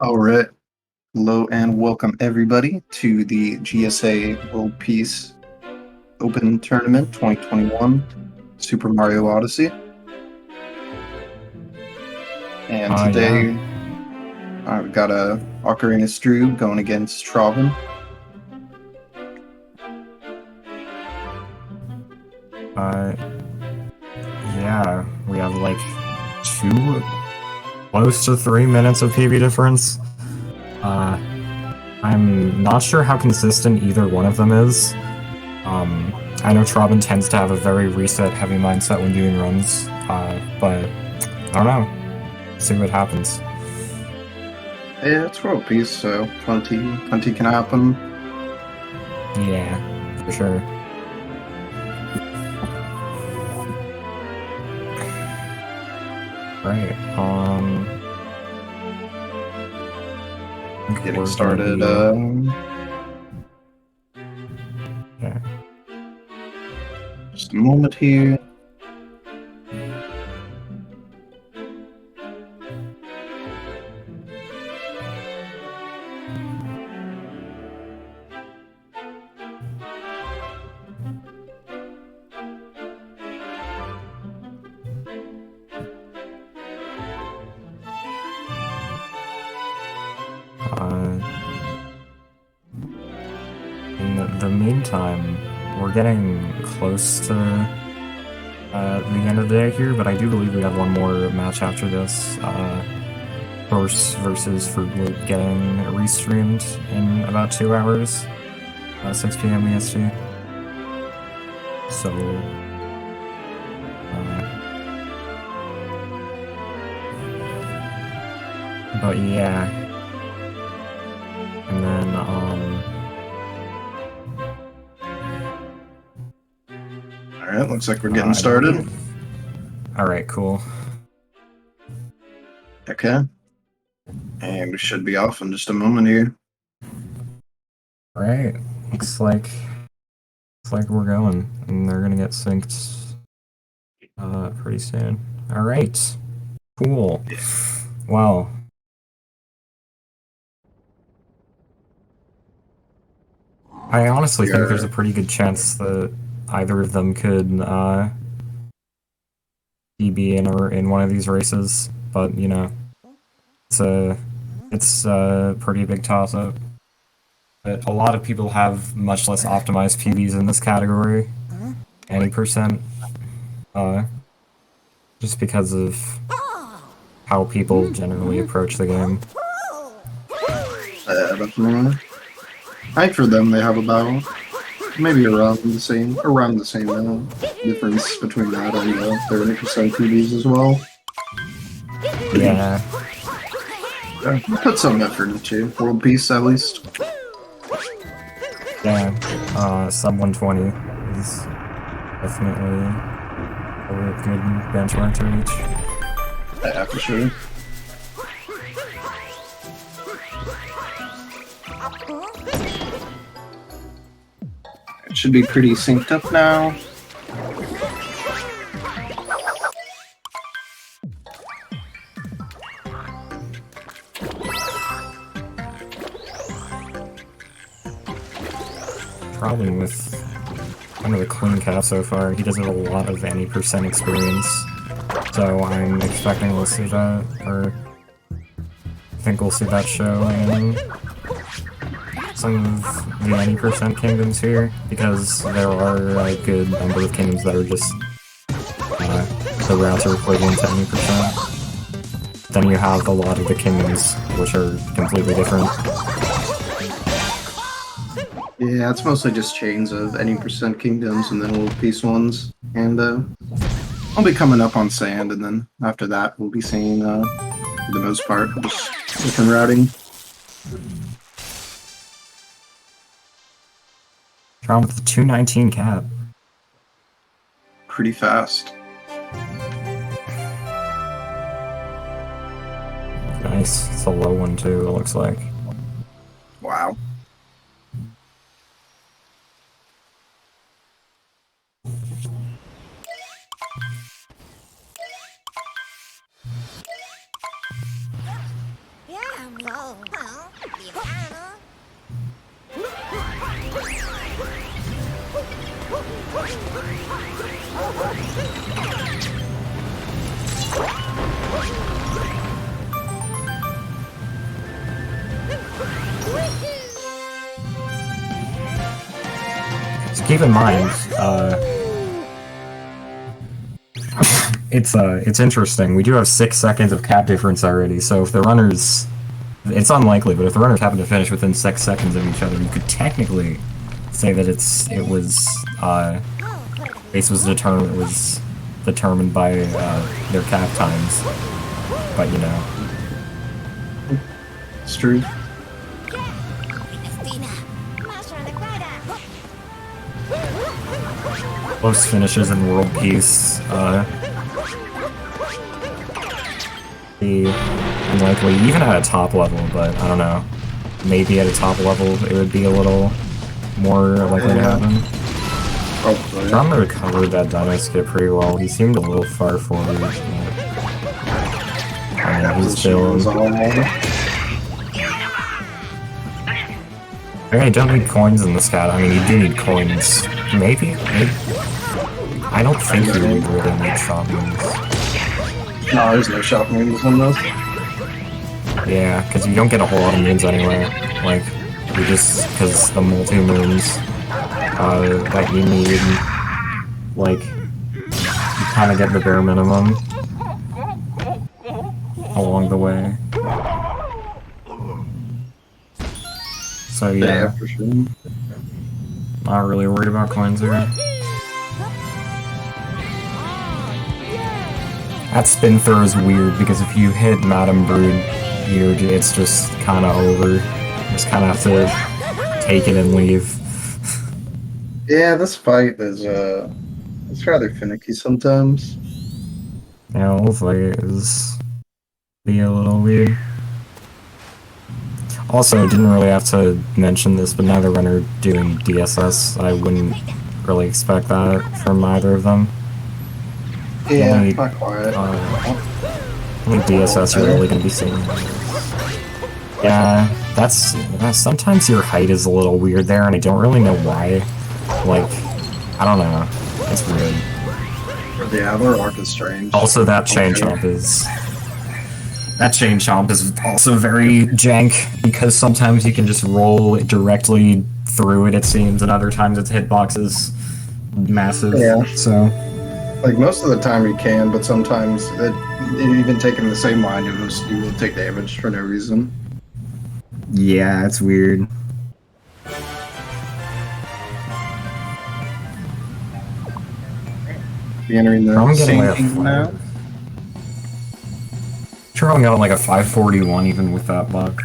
All right. Hello and welcome everybody to the GSA World Peace Open Tournament 2021 Super Mario Odyssey. And today we've got a Ocarina Strew going against Traubin. Yeah, we have like close to 3 minutes of PB difference. I'm not sure how consistent either one of them is. I know Traubin tends to have a very reset-heavy mindset when doing runs, but I don't know. See what happens. Yeah, it's World Peace, so plenty can happen. Yeah, for sure. Right, Getting started. Yeah. Just a moment here. In the meantime, we're getting close to the end of the day here, but I do believe we have one more match after this. Horse versus Fruit Loop getting restreamed in about 2 hours, 6 p.m. EST. So, but yeah. And then, Alright, looks like we're getting started. Alright, cool. Okay. And we should be off in just a moment here. Alright, looks like we're going, and they're gonna get synced pretty soon. Alright, cool. Wow. I honestly think there's a pretty good chance that either of them could be in one of these races, but you know, it's a pretty big toss-up. But a lot of people have much less optimized PBs in this category, any percent, just because of how people generally approach the game. Definitely. I think for them they have about maybe around the same difference between that and the 30% PBs as well. Yeah. Put some effort into World Peace at least. Yeah, sub 120 is definitely a good benchmark to reach. Yeah, for sure. It should be pretty synced up now. Probably with kind of a clean cap so far, he doesn't have a lot of any percent experience. So I'm expecting we'll see that, or I think we'll see that show in some of the any percent kingdoms here, because there are a good number of kingdoms that are just the routes are equivalent to any percent. Then you have a lot of the kingdoms which are completely different. Yeah, it's mostly just chains of any percent kingdoms and then World Peace ones. And I'll be coming up on sand, and then after that we'll be seeing, for the most part, just different routing. Drawn with the 219 cap. Pretty fast. Nice. It's a low one too, it looks like. Wow. So keep in mind, it's interesting. We do have 6 seconds of cap difference already, so if the runners... It's unlikely, but if the runners happen to finish within 6 seconds of each other, you could technically say that it was determined by their cap times. But you know. It's true. Close finishes in World Peace. Unlikely, even at a top level, but I don't know. Maybe at a top level it would be a little more likely to happen. Probably. Drum recovered that dino skip pretty well. He seemed a little far forward. He's still... Okay, you don't need coins in the scat. I mean, you do need coins. Maybe? I don't think you really need shop moons. No, there's no shop moons on those. Yeah, because you don't get a whole lot of moons anyway. Like, you just... because the multi-moons that you need, like, you kind of get the bare minimum along the way. So yeah, for sure. Not really worried about coins here. That spin throw is weird because if you hit Madame Brood, it's just kind of over. You just kind of have to take it and leave. Yeah, this fight is it's rather finicky sometimes. Yeah, the whole fight is be a little weird. Also, I didn't really have to mention this, but now they're runner doing DSS. I wouldn't really expect that from either of them. Yeah, only, not quite. Only DSS you're really going to be seeing. Yeah, that's sometimes your height is a little weird there, and I don't really know why. Like, I don't know. It's weird. Yeah, their arc is strange. Also, that chain chomp is... That chain chomp is also very jank, because sometimes you can just roll it directly through it seems, and other times its hitbox is massive, yeah. So... Like, most of the time you can, but sometimes, even taking the same line, you will take damage for no reason. Yeah, it's weird. Be entering the I'm getting sinking now. Sure, I'm getting like a 541 even with that buck.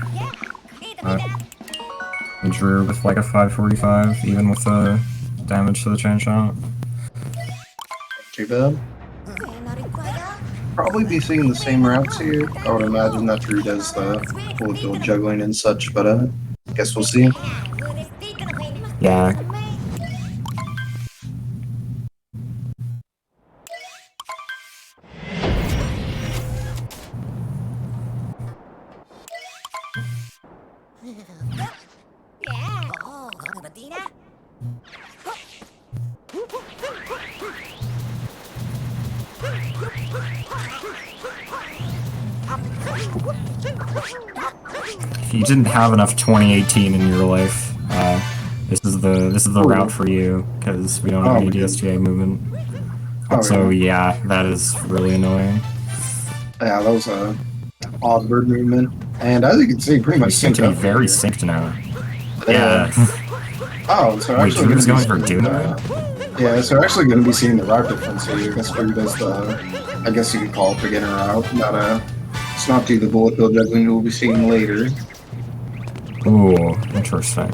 Drew with like a 545 even with the damage to the chain shot. Too bad. Probably be seeing the same routes here. I would imagine that Drew does the full field juggling and such, but I guess we'll see. Yeah. If you didn't have enough 2018 in your life, this is the route for you, because we don't have any DSGA movement. So yeah, that is really annoying. Yeah, that was a odd bird movement, and as you can see, pretty much seem to be very synced now. Yeah. Oh, so wait, Drew's going for Duna? Yeah, so we're actually going to be seeing the route difference here. I guess Drew does the, I guess you could call it beginner route. It's not do the bullet bill juggling we'll be seeing later. Ooh, interesting.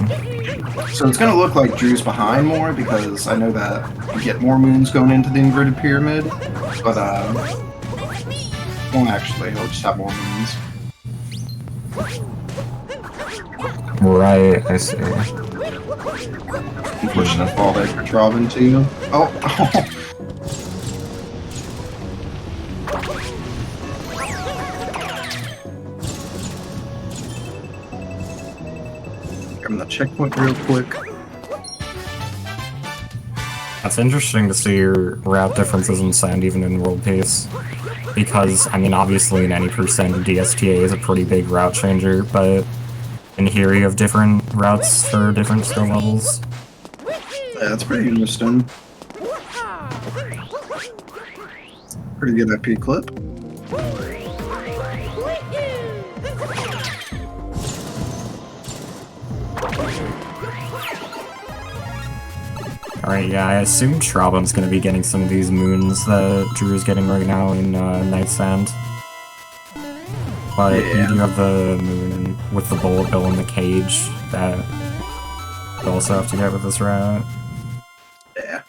So it's going to look like Drew's behind more because I know that you get more moons going into the inverted pyramid, but won't actually. He'll just have more moons. Right, I see. Pushing a fall back for Trovin too. Oh. from the checkpoint real quick. That's interesting to see your route differences in sand even in World Peace. Because, I mean, obviously in any percent, DSTA is a pretty big route changer, but in here you have different routes for different skill levels. Yeah, that's pretty interesting. Pretty good FP clip. Alright, yeah, I assume Trobham's gonna be getting some of these moons that Drew's getting right now in Night Sand. But Yeah. you do have the moon with the bullet bill in the cage that you also have to get with this route. Yeah.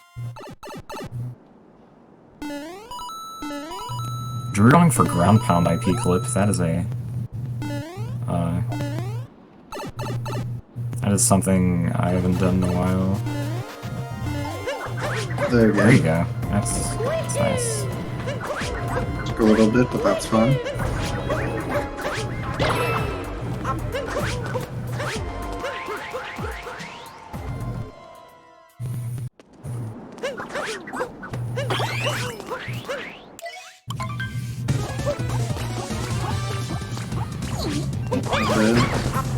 Drew going for ground pound IP clip, that is a... that is something I haven't done in a while. There you go. There you go. That's nice. Took a little bit, but that's fine.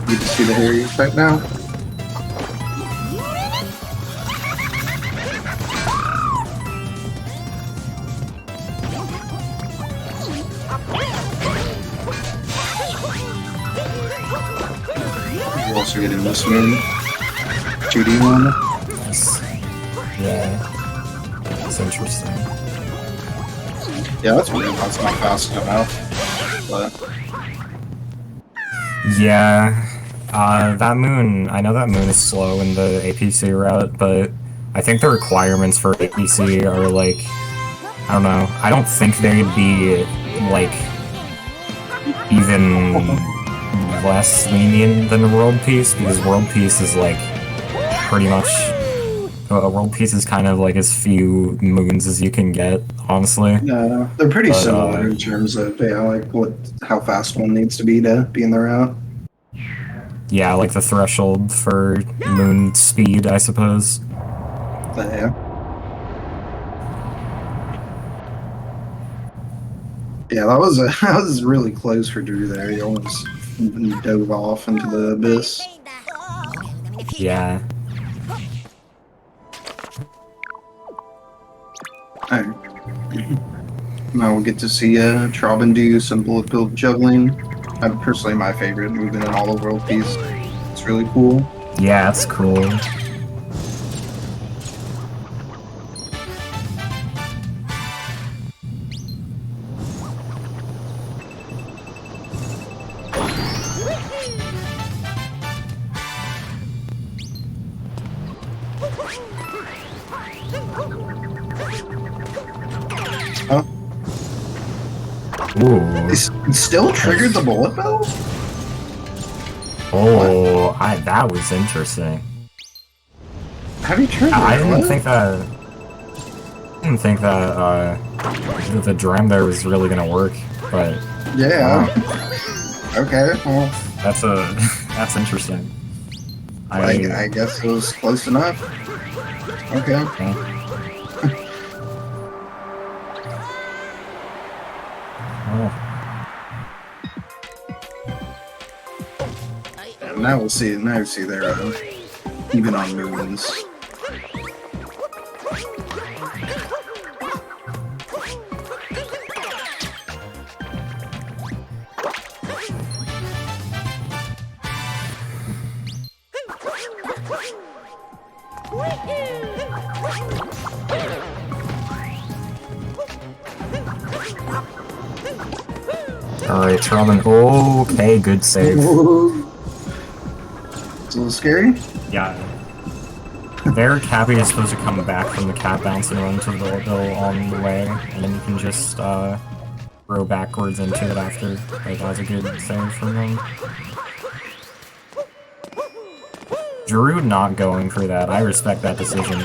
You can see the hairy effect now. You're also getting this moon. 2D one. Nice. Yeah. That's interesting. Yeah, that's weird. That's not fast enough. But Yeah. That moon, I know that moon is slow in the APC route, but I think the requirements for APC are like, I don't know, I don't think they'd be, like, even less lenient than World Peace, because World Peace is, like, pretty much, World Peace is kind of like as few moons as you can get, honestly. yeah, they're pretty But, similar in terms of like how fast one needs to be in the route. Yeah, like the threshold for moon speed, I suppose. But yeah. Yeah, that was that was really close for Drew there. He almost dove off into the abyss. Yeah. Alright. Now we'll get to see Trobin do some bullet bill juggling. Personally my favorite movement in all of World Peace. It's really cool. Yeah, it's cool. Huh? Ooh. It still triggered the bullet bill? Oh, that was interesting. Have you triggered I didn't what? think that. The drum there was really gonna work, but Yeah. Okay, well, that's interesting. I guess it was close enough. Okay. Okay. Oh. And now we'll see. Now we see they're even on moons. Alright, Trobin. Okay, good save. It's a little scary. Yeah. There, Cappy is supposed to come back from the cap bounce and run to the bullet bill on the way, and then you can just throw backwards into it after. Like, that was a good save from him. Drew not going for that. I respect that decision.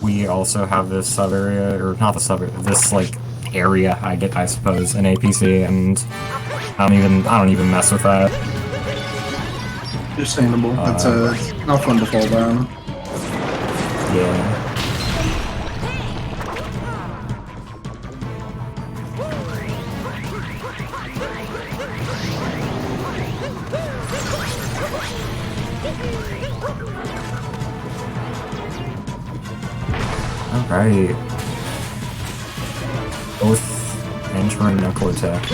We also have this sub-area, or not the sub-area, this, like, area, I suppose, in APC, and I don't even mess with that. Understandable. It's not fun to fall down. Yeah. Alright. Both enter and knuckle attack.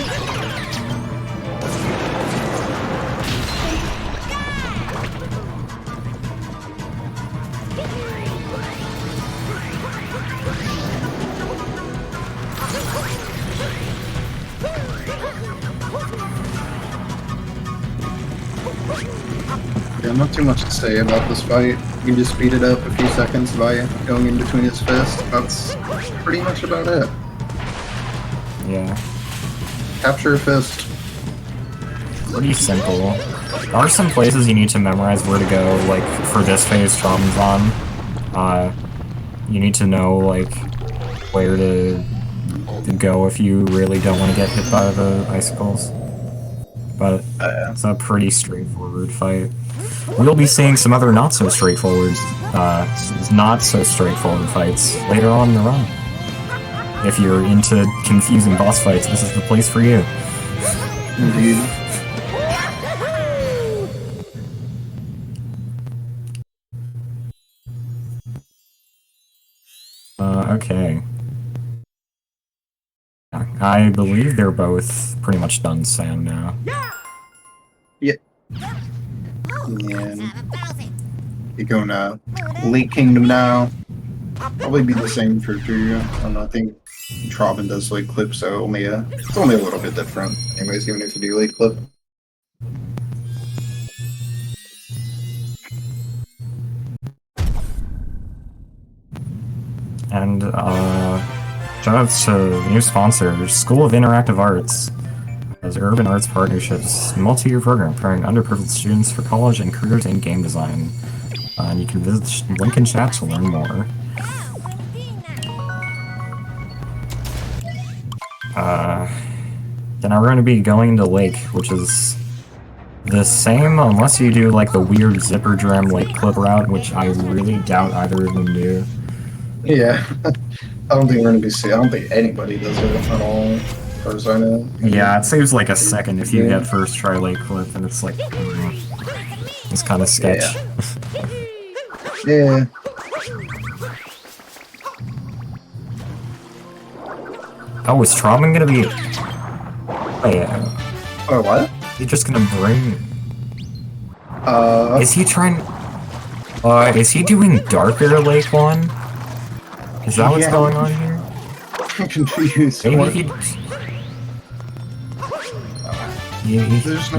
Yeah, not too much to say about this fight. You can just speed it up a few seconds by going in between his fists. That's pretty much about it. Yeah. Capture a fist. Pretty simple. There are some places you need to memorize where to go, like, for this phase Trauma's on. You need to know, like, where to go if you really don't want to get hit by the icicles. But it's a pretty straightforward fight. We'll be seeing some other not-so-straightforward fights later on in the run. If you're into confusing boss fights, this is the place for you. Indeed. Okay. I believe they're both pretty much done Sam now. Yeah. Yeah. You're going to Lake Kingdom now. Probably be the same for Drew. I don't know, I think Trobin does late clip, so it's only a little bit different. Anyways, even if you do late clip. And, shout out to new sponsor, School of Interactive Arts. As Urban Arts Partnerships, multi-year program preparing underprivileged students for college and careers in game design. And you can visit link in chat to learn more. Then we're going to be going to Lake, which is the same unless you do like the weird zipper drum like clip route, which I really doubt either of them do. Yeah. I don't think anybody does it at all, as far as I know. Yeah, it saves like a second if you get first try late clip, and it's like, it's kind of sketch. Yeah. Oh, is Trauman gonna be... Wait, Oh, what? he's just gonna bring... Is he trying... is he doing Darker Lake 1? Is that what's going on here? I'm confused. Maybe you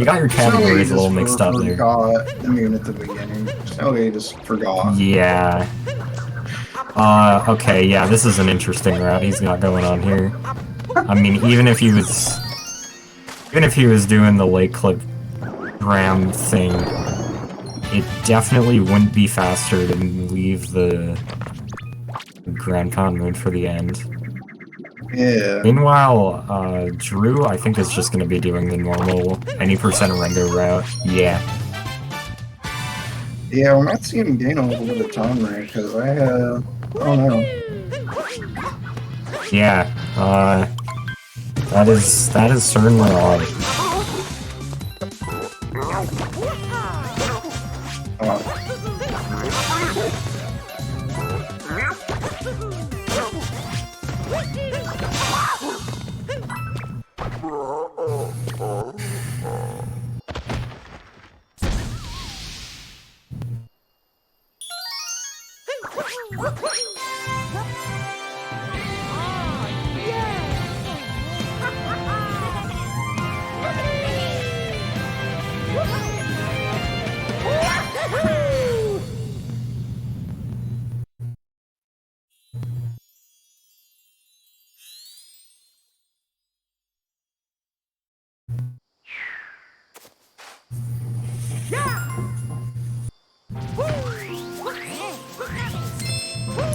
got your categories a little mixed up there. I mean, at the beginning. Okay, just forgot. Yeah. Okay, yeah, this is an interesting route he's got going on here. I mean, even if he was doing the late clip ram thing, it definitely wouldn't be faster to leave the Grand Con mode for the end. Yeah. Meanwhile, Drew, I think, is just going to be doing the normal any % Rengo route. Yeah. Yeah, we might see him gain a little bit of time there, because I don't know. Yeah, that is certainly odd.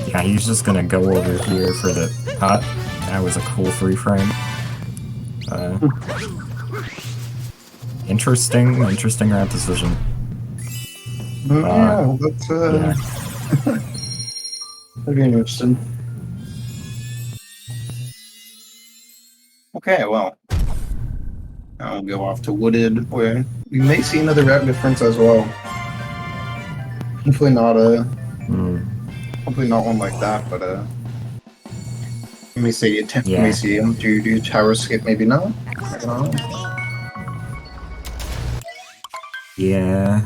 Yeah, he's just gonna go over here for the... that was a cool 3-frame. Interesting route decision. Yeah, that's Yeah. that'd be interesting. Okay, well, I'll go off to Wooded, where you may see another route difference as well. Hopefully not hopefully not one like that, but let me see. Let me Yeah. see. Do tower skip? Maybe not. I don't know. Yeah.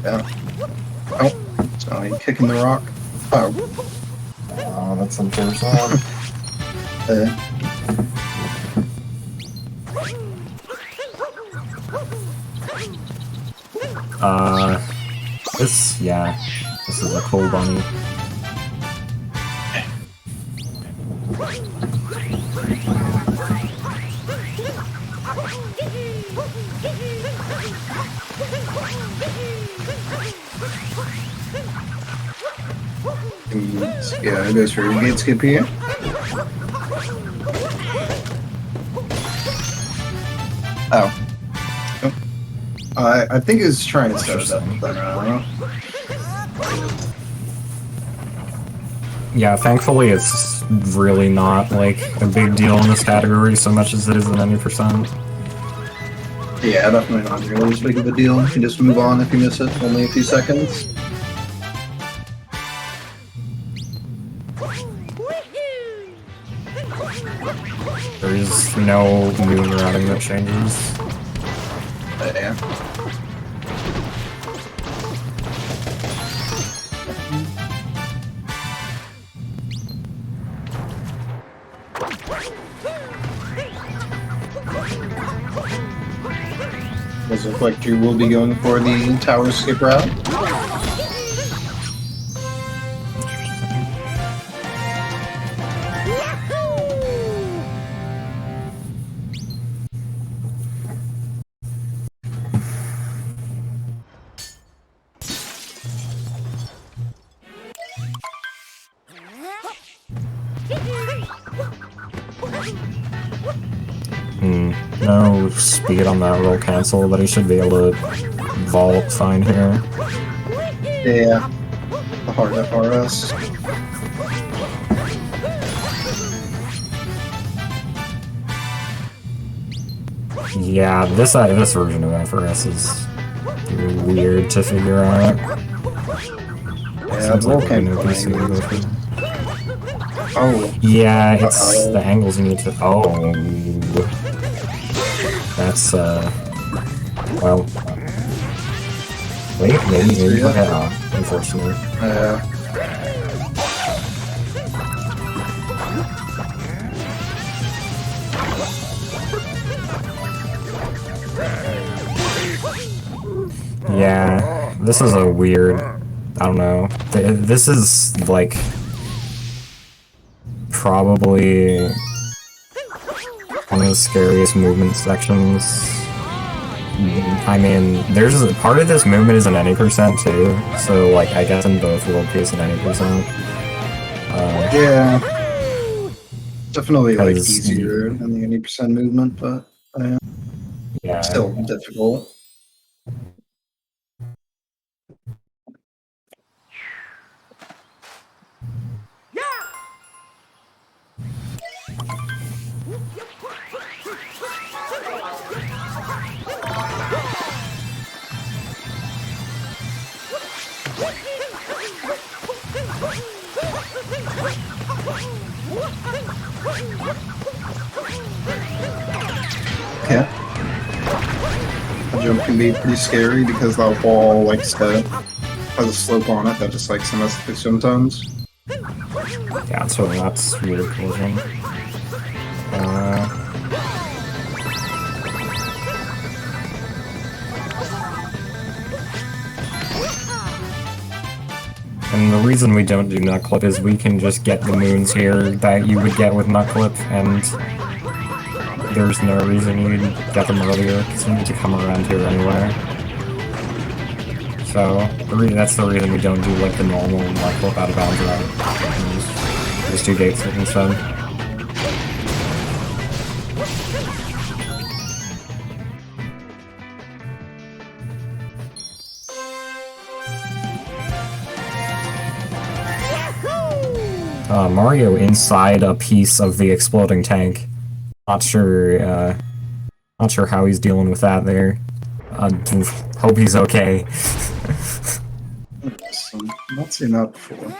Yeah. Oh, sorry, kicking the rock. Oh, That's unfortunate. uh, This is a cool bunny. yeah, it goes for a gate skip here. Oh. Oh. I think it's trying to set it up, but I don't know. Yeah, thankfully it's really not, like, a big deal in this category so much as it is in any percent. Yeah, definitely not really as big of a deal. You can just move on if you miss it. Only a few seconds. There is no moon routing that changes. Yeah. Does it look like you will be going for the tower skip route? No speed on that will cancel, but he should be able to vault fine here. Yeah. The hard FRS. Yeah, this version of FRS is weird to figure out. Yeah, Seems like volcano we're gonna be seeing angles. this. Oh. Yeah, it's Uh-oh. the angles you need to. Oh, that's well. Wait, maybe yeah. Unfortunately. Yeah, this is a weird. I don't know. This is like probably one of the scariest movement sections. I mean, there's part of this movement is in any percent too, so like I guess in both world peace and any percent. Yeah. Definitely like 'Cause easier than the 80% movement, but yeah. still difficult. Yeah. The jump can be pretty scary because that wall likes to has a slope on it that just likes to mess with it sometimes. Yeah, so that's weird collision. And the reason we don't do nut clip is we can just get the moons here that you would get with nut clip, and there's no reason you'd get them earlier, because you need to come around here anyway. So, that's the reason we don't do like the normal, like, flip out of bounds route. Just do gates instead. Mario inside a piece of the exploding tank. Not sure how he's dealing with that there. Hope he's okay. Awesome. Not seen that before.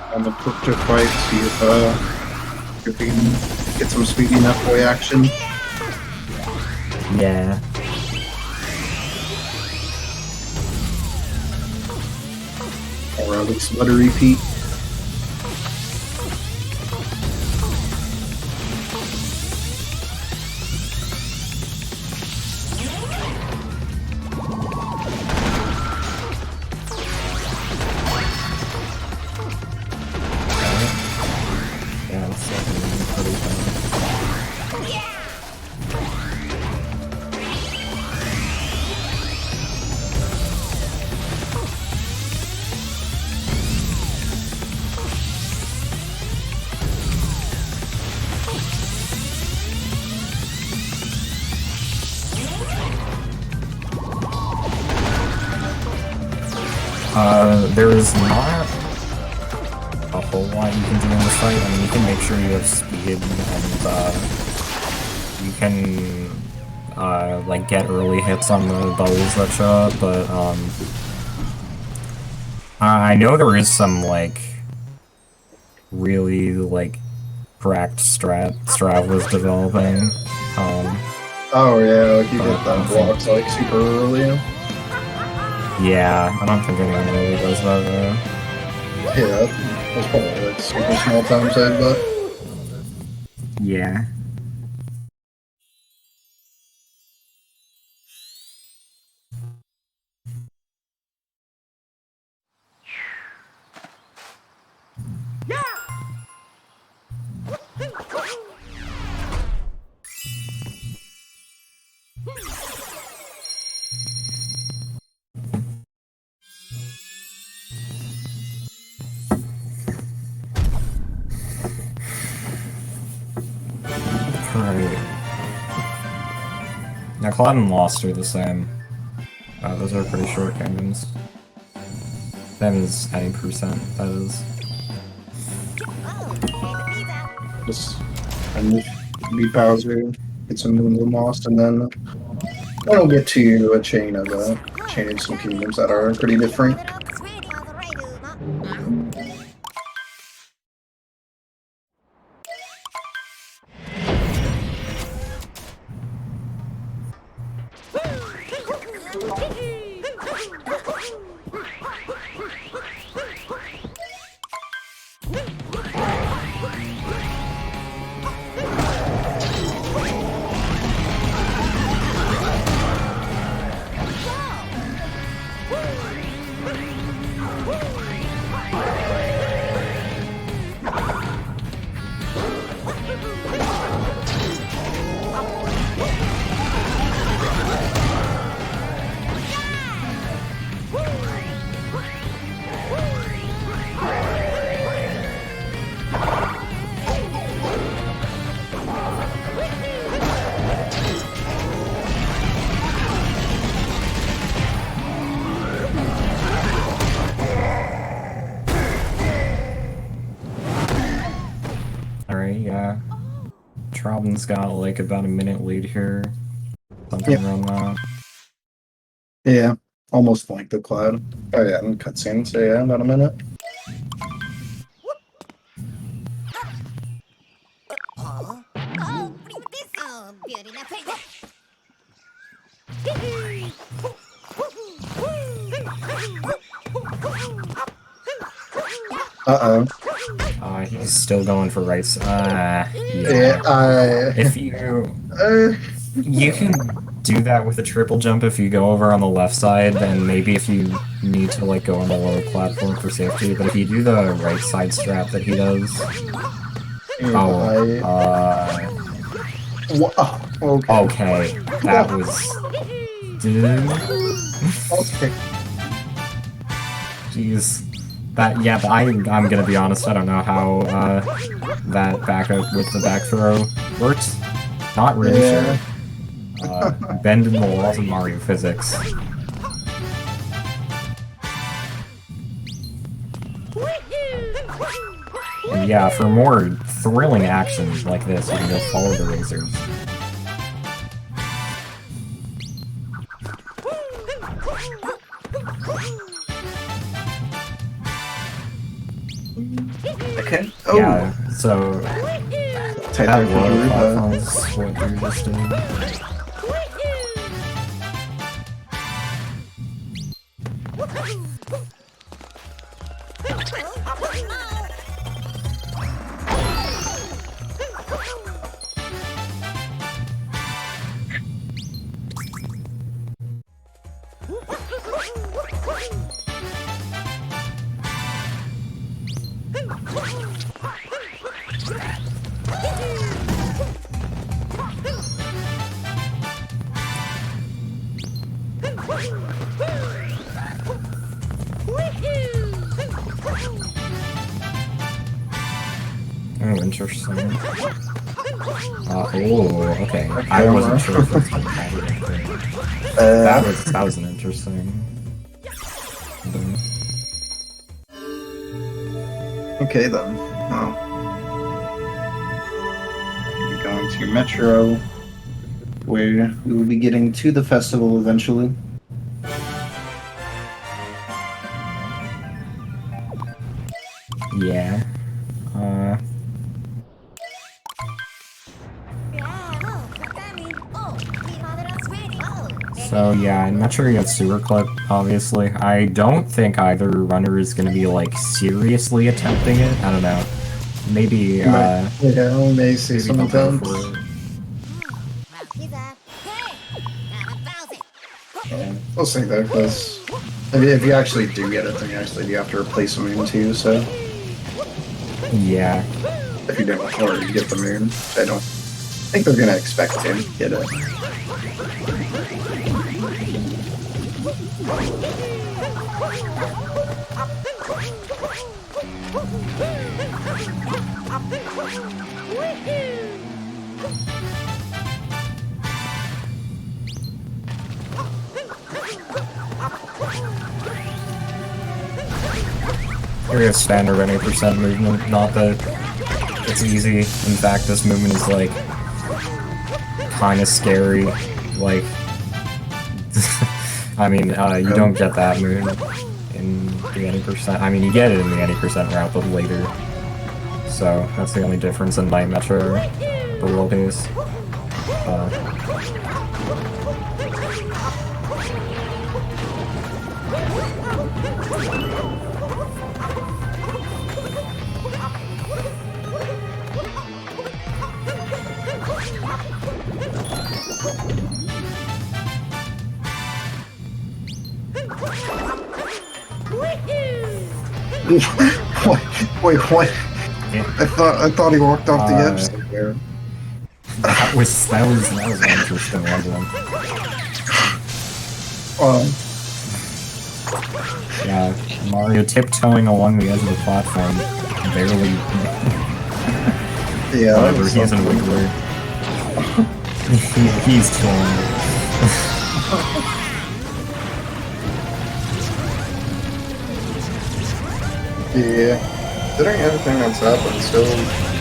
I'm gonna quick to fight, see if we can get some speedy enough boy action. Yeah. Or at least let a repeat. Yeah, it's definitely pretty fun. There is not a whole lot you can do in this fight. I mean, you can make sure you have speed, and you can like get early hits on the bubbles that show up, but I know there is some like really like cracked Strav was developing. Oh yeah, like you get that blocks like super early. Yeah, I don't think anyone really does that though. Yeah, that's probably like super small time save, but Yeah. Alright. Now, Cloud and Lost are the same. Those are pretty short kingdoms. That is any percent, that is. just and beat Bowser, get some moons and lost, and then we'll get to a chain of some kingdoms that are pretty different. Alright, yeah. Trobin's got like about a minute lead here. Something around that. Yeah, almost like the Cloud. Oh yeah, and cutscene, so yeah, about a minute. Uh-oh. He's still going for rights. Yeah, If you uh, you can do that with a triple jump if you go over on the left side, then maybe if you need to like go on the lower platform for safety. But if you do the right side strap that he does, okay, that was, dude. Okay. Jeez. But I'm gonna be honest, I don't know how, that backup with the back throw works. Not really sure. Bending the laws of Mario physics. And yeah, for more thrilling actions like this, you can go follow the razors. Okay. Oh. Yeah, so Take that that low platform from is what you just did. Oh, interesting. Oh, okay. I wasn't sure if it's gonna matter anything. That was an interesting. Okay then. We're going to Metro, where we will be getting to the festival eventually. Yeah. So yeah, I'm not sure you have Sewer Clip, obviously. I don't think either runner is gonna be, like, seriously attempting it. I don't know. Maybe, Yeah, we may see maybe some they'll go attempts. for it. We'll see though, because if you actually do get it, then you actually do have to replace the moon too, so Yeah. if you don't already get the moon, I don't think they're gonna expect to get it. You're a standard 20% movement, not that it's easy. In fact, this movement is, like, kinda scary. Like, I mean, you don't get that movement in the 80%. I mean, you get it in the 80% route, but later. So, that's the only difference in Night Metro for World Haze. Wait, what? Yeah. I thought he walked off the edge somewhere. That was an interesting one. Yeah, Mario tiptoeing along the edge of the platform, barely. Yeah, Whatever, he isn't Wiggler. He's chilling. Yeah, considering everything that's happened, still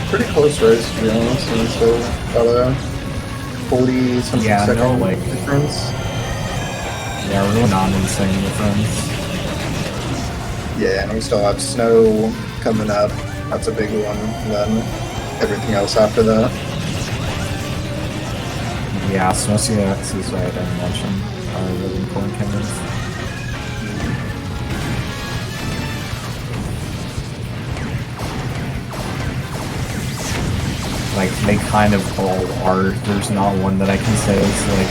pretty close race to be honest, and still got a 40-something second like, difference. Yeah, really not insane difference. Yeah, and we still have snow coming up. That's a big one. And then everything else after that. Yeah, Snow CX is what I didn't mention. Are really important cannons. Like, they kind of all are. There's not one that I can say is, like,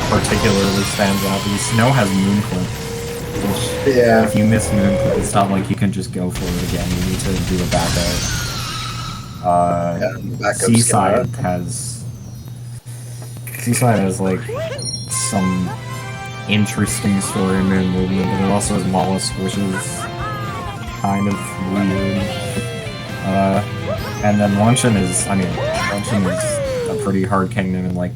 particularly stands out. Because Snow has Moonclip, which, Yeah. if you miss Moonclip, it's not like you can just go for it again. You need to do a backup. Seaside has, like, some interesting story movement, but it also has Mollusk, which is kind of weird. And then Luncheon is a pretty hard kingdom in, like,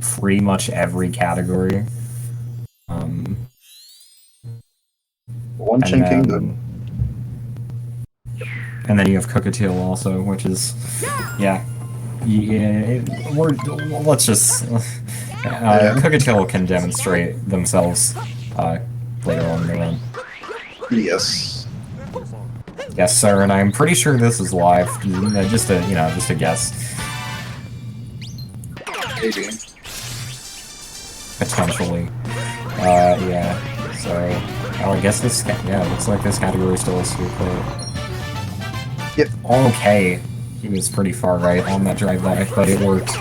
pretty much every category. Luncheon Kingdom. And then you have Cookatiel also, which is, yeah, let's just, Cookatiel can demonstrate themselves, later on in the run. Yes. Yes, sir, and I'm pretty sure this is live, just a guess. Maybe. Potentially. Yeah, so, I guess this, looks like this category still is super. Yep. Okay. He was pretty far right on that drive by, but it worked.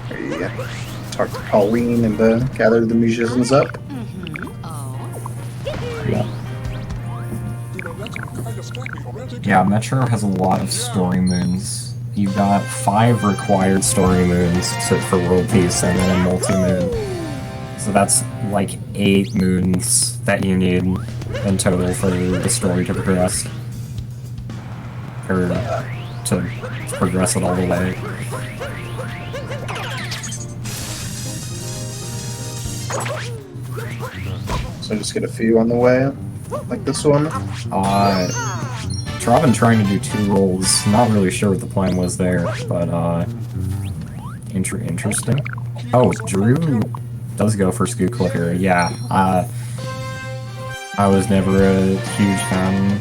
There you go. Talk to Pauline and gather the musicians up. Yeah. Yeah, Metro has a lot of story moons. You've got 5 required story moons for World Peace, and then a multi-moon. So that's like 8 moons that you need in total for the story to progress. Or to progress it all the way. So just get a few on the way, like this one. Robin trying to do 2 rolls. Not really sure what the plan was there, but interesting. Oh, Drew does go for Scoot Clicker. Yeah, I was never a huge fan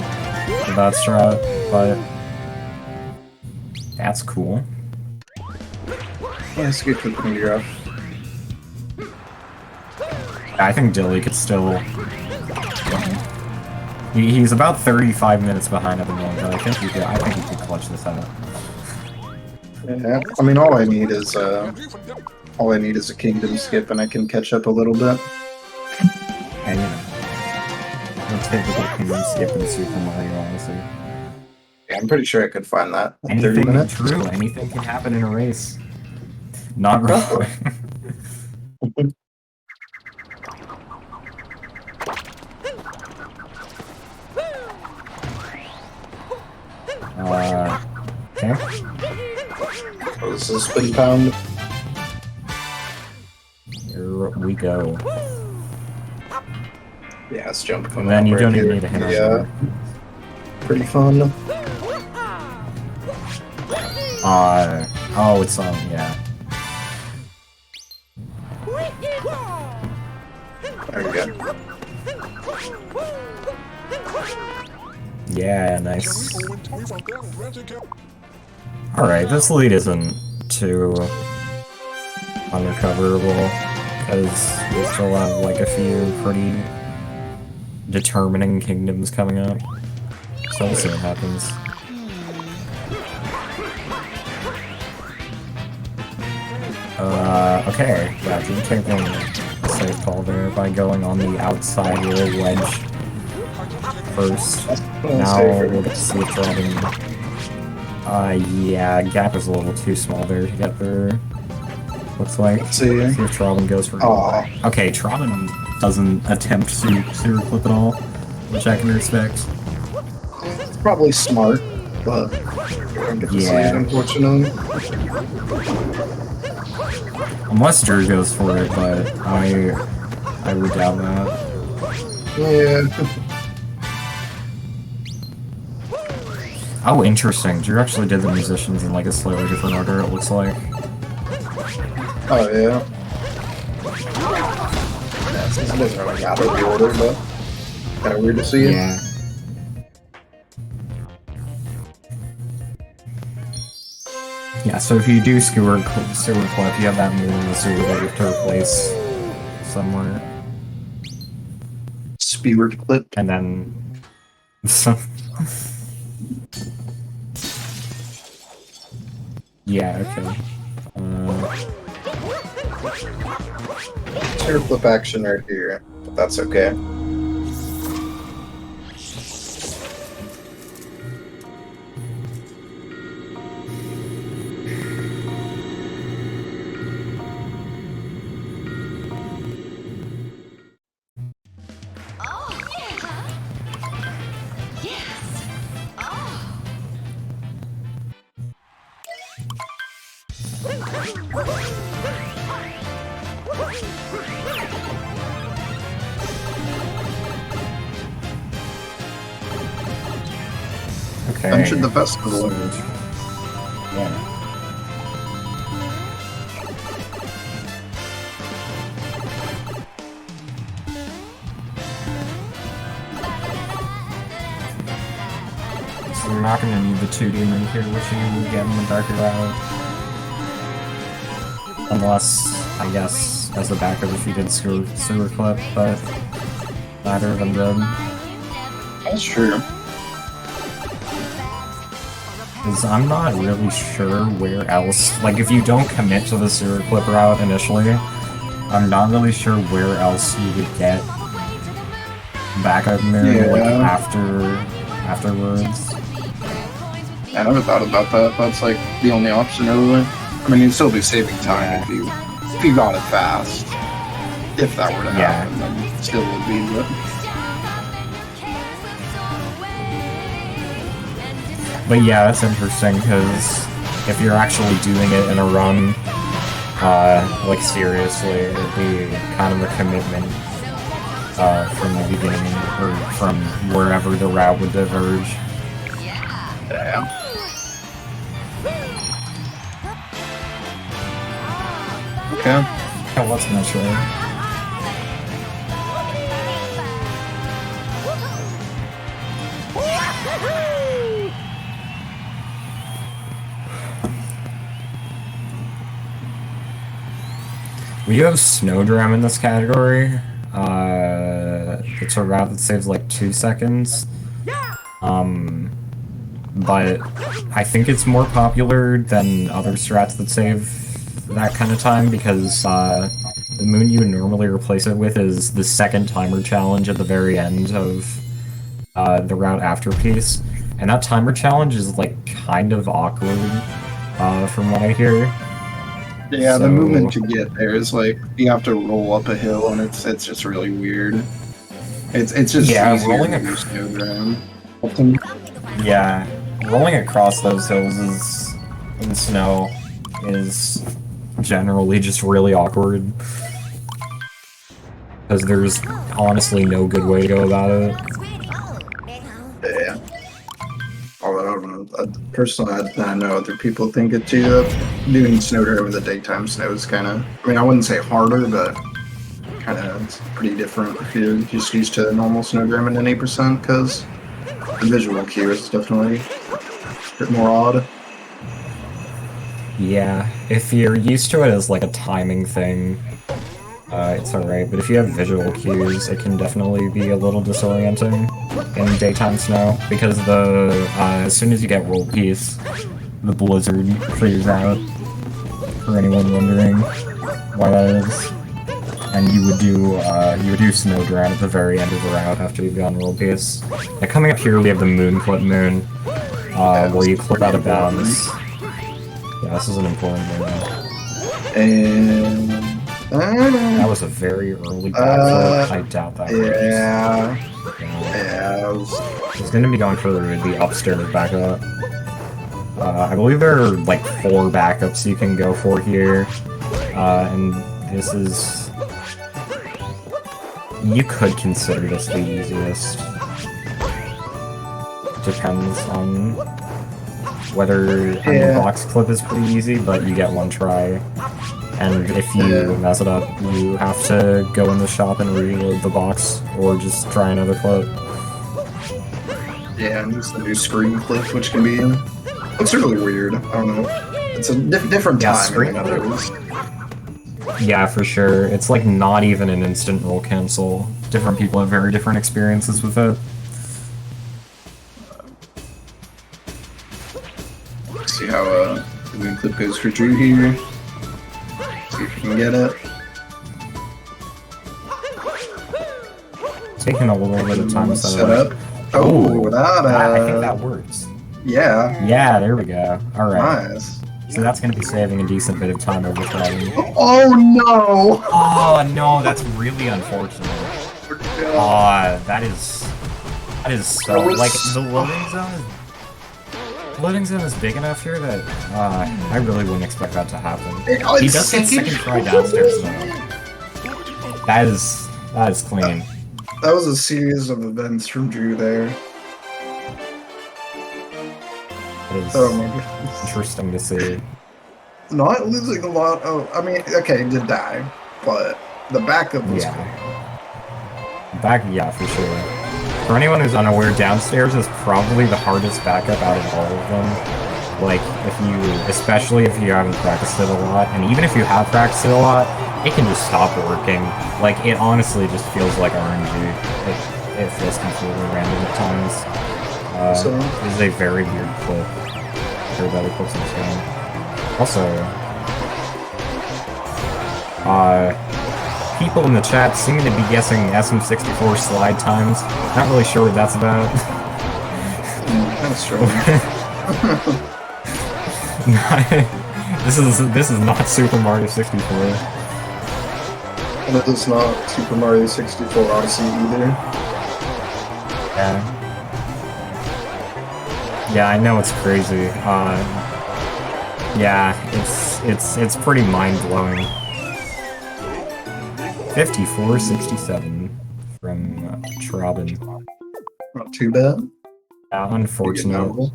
of that strat, but that's cool. Yeah, Scoot Clicker can be rough. I think Dilly could still. He's about 35 minutes behind at the moment, but I think he could clutch this out. Yeah, I mean, all I need is a kingdom skip, and I can catch up a little bit. And the typical kingdom skip in Super Mario, honestly. Yeah, I'm pretty sure I could find that in 30 Anything minutes. true. Anything can happen in a race. Not really. Okay. Oh, this is Spin Pound. Here we go. Yeah, let's jump. And then you don't even need a hit. Yeah. Pretty fun. Oh, it's yeah. There we go. Yeah, nice. Alright, this lead isn't too unrecoverable, because we still have like a few pretty determining kingdoms coming up. So we'll see what happens. Okay, yeah, Drew taking a safe call there by going on the outside little wedge first. Now we'll get to see if Robin. Yeah, gap is a little too small there to get there. Looks like. Let's see if Robin goes for. Aww. Okay, Robin doesn't attempt to super clip at all, which I can respect. It's probably smart, but I don't get to see it, unfortunately. Unless Drew goes for it, but I would doubt that. Yeah. Oh, interesting. Drew actually did the musicians in like a slightly different order, it looks like. Oh, yeah. Yeah, since it doesn't really matter the order, but kind of weird to see it. Yeah. Yeah, so if you do sewer clip, you have that move in the sewer that you have to replace somewhere. Speedrun clip. And then... yeah, okay. It's your flip action right here, but that's okay. Okay. Mentioned the festival. Yeah. So we're not going to need the 2D move here, which you get in the darker route. Unless, I guess, as a backup if you did sewer clip, but neither of them did. That's true. Because I'm not really sure where else, like if you don't commit to the sewer clip route initially, I'm not really sure where else you would get backup move like afterwards. I never thought about that. That's like the only option really. I mean, you'd still be saving time if you got it fast. If that were to happen, then it still would be, but... But yeah, that's interesting, because if you're actually doing it in a run, like seriously, it'd be kind of a commitment from the beginning, or from wherever the route would diverge. Yeah. Okay. Yeah, what's gonna show? We have Snowdram in this category. It's a route that saves like 2 seconds. But I think it's more popular than other strats that save that kind of time because the moon you would normally replace it with is the second timer challenge at the very end of the route after piece. And that timer challenge is like kind of awkward from what I hear. Yeah, the movement to get there is like you have to roll up a hill, and it's just really weird. It's just rolling rolling across those hills in snow is generally just really awkward because there's honestly no good way to go about it. Yeah. Although I don't know, personally, I know other people think it too. Doing Snowdram in the daytime snow is kind of, I mean, I wouldn't say harder, but kind of it's pretty different if you're just used to normal Snowdram at 8%, because the visual cue is definitely a bit more odd. Yeah, if you're used to it as like a timing thing, it's alright, but if you have visual cues, it can definitely be a little disorienting in daytime snow, because as soon as you get world peace, the blizzard freezes out, for anyone wondering why that is. And you would do Snowdram at the very end of the route after you've gotten world peace. Now coming up here we have the moon clip moon, where you clip out of bounds. Yeah, this is an important moment. And... that was a very early backflip. I doubt that. Yeah. He's going to be going for the upstairs backup. I believe there are like 4 backups you can go for here. And this is... you could consider this the easiest. Depends on whether the box clip is pretty easy, but you get 1 try. And if you mess it up, you have to go in the shop and reload the box, or just try another clip. Yeah, and there's the new screen clip, which can be... it's really weird. I don't know. It's a different time. Screen clip. Yeah, for sure. It's like not even an instant roll cancel. Different people have very different experiences with it. Let's see how the win clip goes for Drew here. See if you can get it. Taking a little bit of time to set up. Oh, I think that works. Yeah. Yeah, there we go. Alright. Nice. So that's going to be saving a decent bit of time over time. Oh no! Oh no, that's really unfortunate. That is so like the loading zone is big enough here that I really wouldn't expect that to happen. He does get second try downstairs though. That is clean. That was a series of events from Drew there. Oh my goodness. Interesting to see. Not losing a lot. Oh, I mean, okay, he did die, but the backup was cool. Yeah, for sure. For anyone who's unaware, downstairs is probably the hardest backup out of all of them. Like, especially if you haven't practiced it a lot, and even if you have practiced it a lot, it can just stop working. Like, it honestly just feels like RNG. It feels completely random at times. This is a very weird clip. Heard other clips in this game. Also, people in the chat seem to be guessing SM64 slide times. Not really sure what that's about. Kind of strange. This is not Super Mario 64. And it is not Super Mario 64 Odyssey either. Yeah. Yeah, I know it's crazy. Yeah, it's pretty mind-blowing. 54-67 from Trobin. Not too bad. Yeah, unfortunate.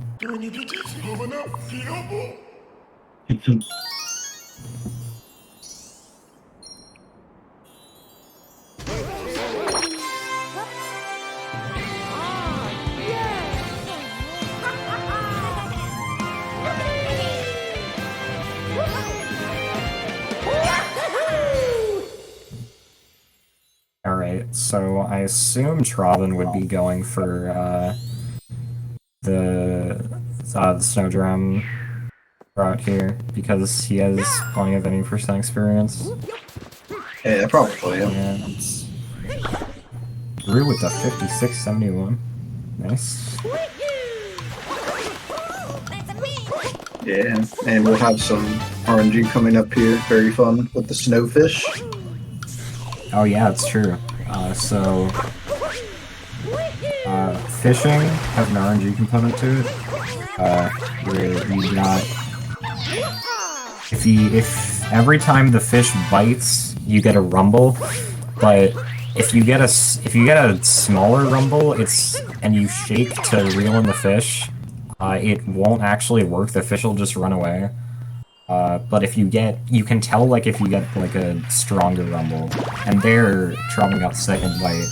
Alright, so I assume Trobin would be going for the Snowdrum route here, because he has plenty of 80% experience. Yeah, probably. And Drew with the 56-71. Nice. Yeah, and we'll have some RNG coming up here. Very fun with the snowfish. Oh yeah, it's true. Fishing has an RNG component to it. Where you got if every time the fish bites, you get a rumble, but if you get a smaller rumble, and you shake to reel in the fish, it won't actually work. The fish will just run away. But if you can tell, like, if you get, like, a stronger rumble. And there, Trobin got second bite.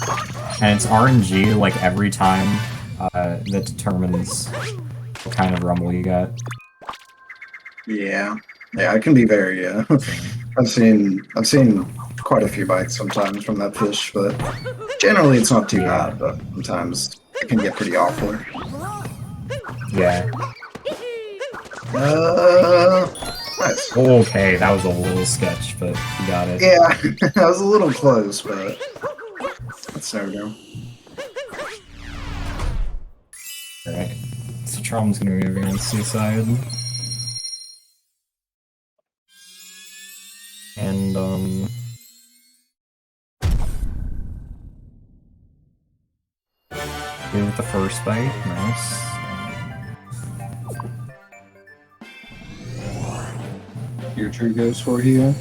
And it's RNG, like, every time, that determines what kind of rumble you get. Yeah. Yeah, it can be very, I've seen quite a few bites sometimes from that fish, but generally it's not too bad, but sometimes it can get pretty awful. Yeah. Nice. Okay, that was a little sketch, but you got it. Yeah, that was a little close, but let's never go. Alright, so Trobin's gonna move around Seaside. And, good with the first bite, nice. Your tree goes for you.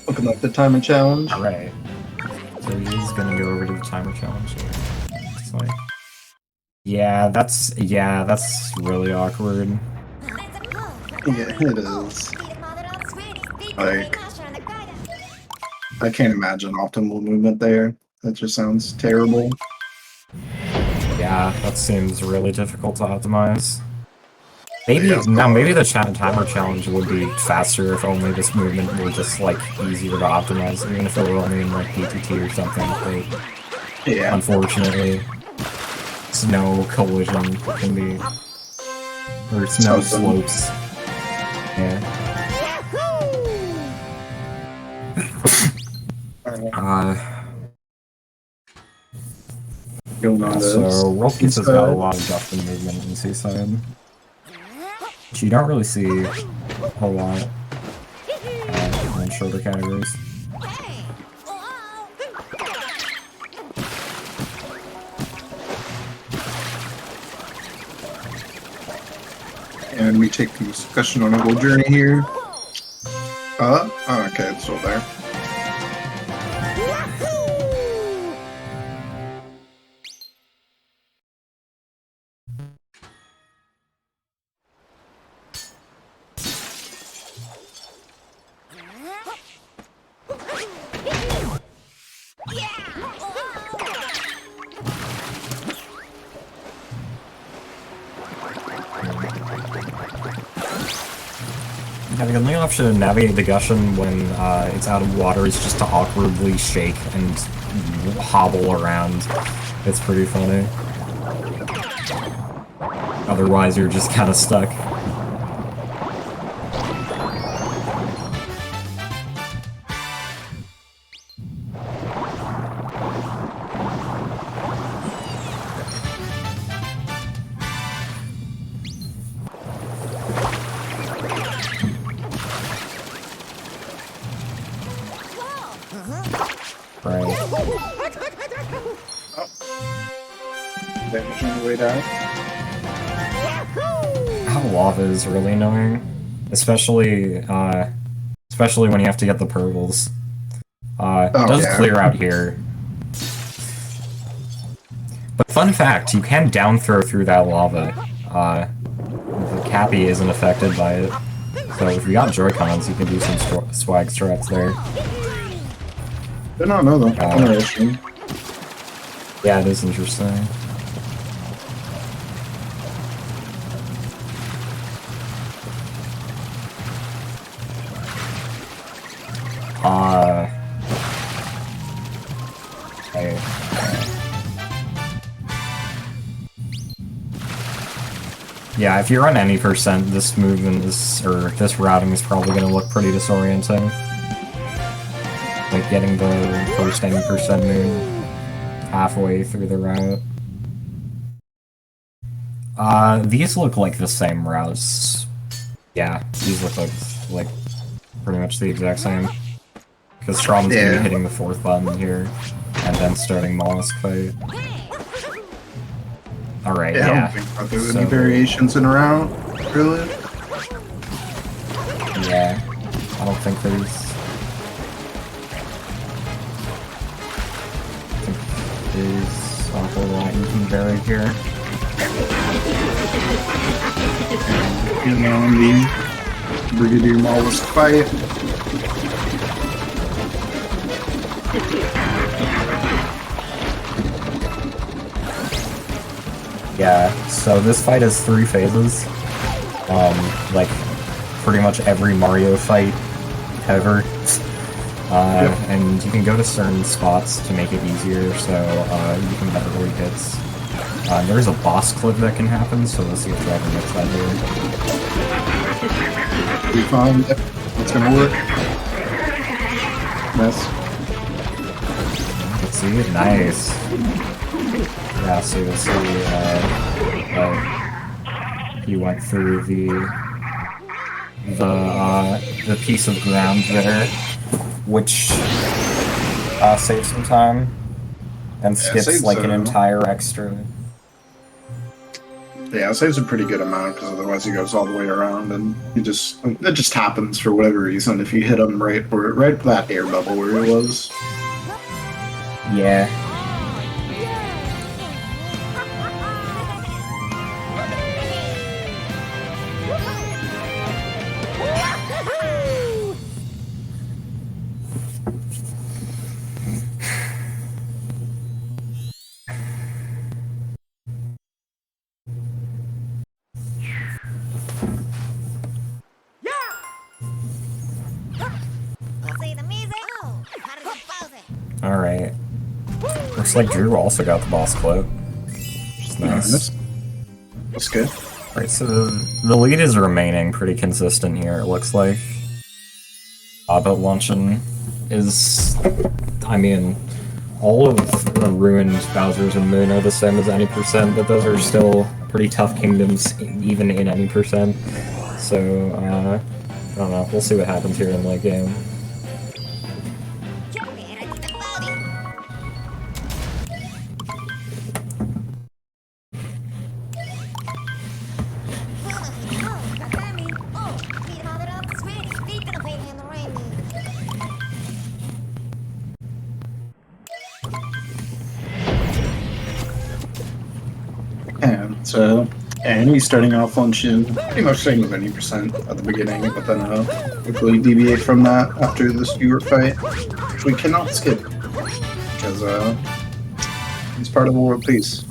Looking like the timer challenge. Alright. So he is gonna go over to the timer challenge. So, yeah, that's really awkward. Yeah, it is. Like, I can't imagine optimal movement there. That just sounds terrible. Yeah, that seems really difficult to optimize. Maybe Yeah, now, maybe the timer challenge would be faster if only this movement were just like easier to optimize, even if it were only in like PTT or something. But yeah. unfortunately, snow collision can be, or snow Something. slopes. Yeah. Going on So to World Pizza's got a lot of depth and movement in Seaside, which you don't really see a whole lot in shorter categories. And we take the discussion on a whole journey here. Oh, okay, it's still there. Yeah, the only option to navigate the Gushin when it's out of water is just to awkwardly shake and hobble around. It's pretty funny. Otherwise, you're just kind of stuck. Damage on the way down. Lava is really annoying, especially when you have to get the purples. It does clear out here. But fun fact, you can down throw through that lava. The Cappy isn't affected by it. So if you got Joy-Cons, you can do some swag strats there. Did not know them. Interesting. Yeah, it is interesting. Okay. Yeah, if you run any percent, this movement is, or this routing is probably going to look pretty disorienting. Like getting the first any percent moon halfway through the route. These look like the same routes. Yeah, these look like pretty much the exact same. Because Strom's gonna be hitting the 4th button here, and then starting Mollusk fight. Alright, I don't think there's any variations in a route, really. Yeah, I don't think there's... There's a whole lot you can vary here. You know, the Brigadier Mollusk fight. Yeah, so this fight has 3 phases. Like, pretty much every Mario fight ever. And you can go to certain spots to make it easier, so you can better avoid hits. There's a boss clip that can happen, so let's see if Driver makes that here. We found it. It's gonna work. Nice. Let's see, nice. Yeah, so you'll see he went through the piece of ground there, which saves some time and skips like an entire extra. Yeah, it saves a pretty good amount because otherwise he goes all the way around, and it just happens for whatever reason if you hit him right that air bubble where he was. Yeah. looks like Drew also got the boss clip, which is nice. That's good. Alright, so the lead is remaining pretty consistent here, it looks like. But Luncheon is... I mean, all of the ruined Bowser's and Moon are the same as any percent, but those are still pretty tough kingdoms, even in any percent. So, I don't know, we'll see what happens here in late game. So, and he's starting off Luncheon pretty much same with any percent at the beginning, but then quickly deviate from that after the Stewart fight, which we cannot skip because it's part of the world peace.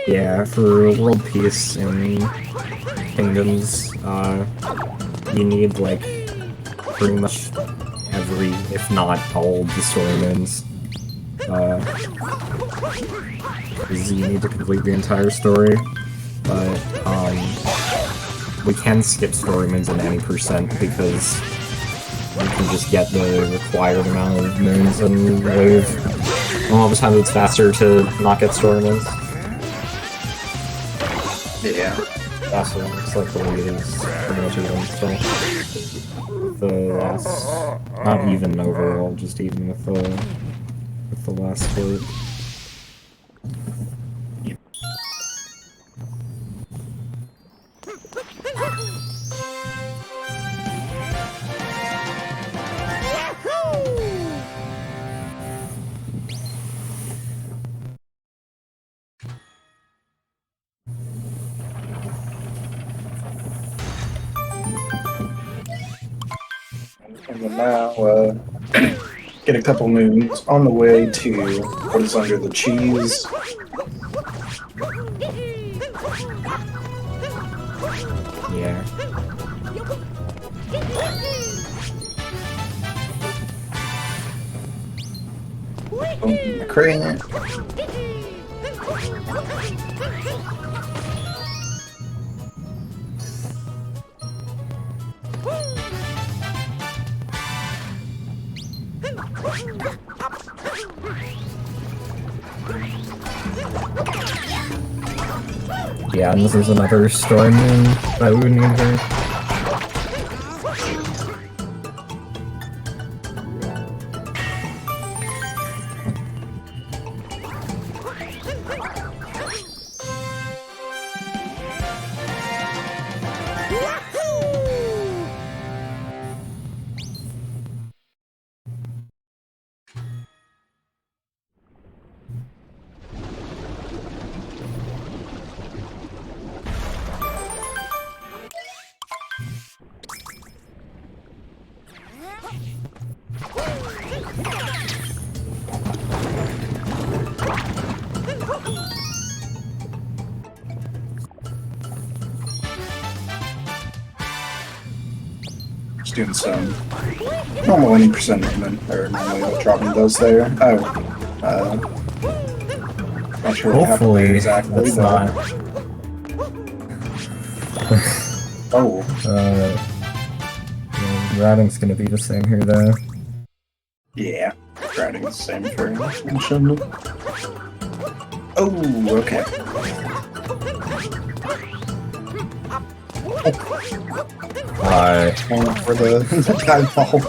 Yeah, for world peace in kingdoms, you need like pretty much every, if not all, the story moons. Because you need to complete the entire story, but we can skip story moons in any percent because we can just get the required amount of moons and leave. All the time it's faster to not get story moons. Yeah. That's what looks like the lead is pretty much even still. The last, not even overall, just even with the last split. And then now, get a couple moons on the way to what is under the cheese. Yeah. Open the crate. Yeah, and this is another story moon that we would need here. Just doing some normal 20% movement, or normally what dropping does there. Oh, not sure what happened there Hopefully, exactly. that's not. Oh. Yeah, routing's gonna be the same here though. Yeah, routing the same for mentioned. Oh, okay. Going for the time fall.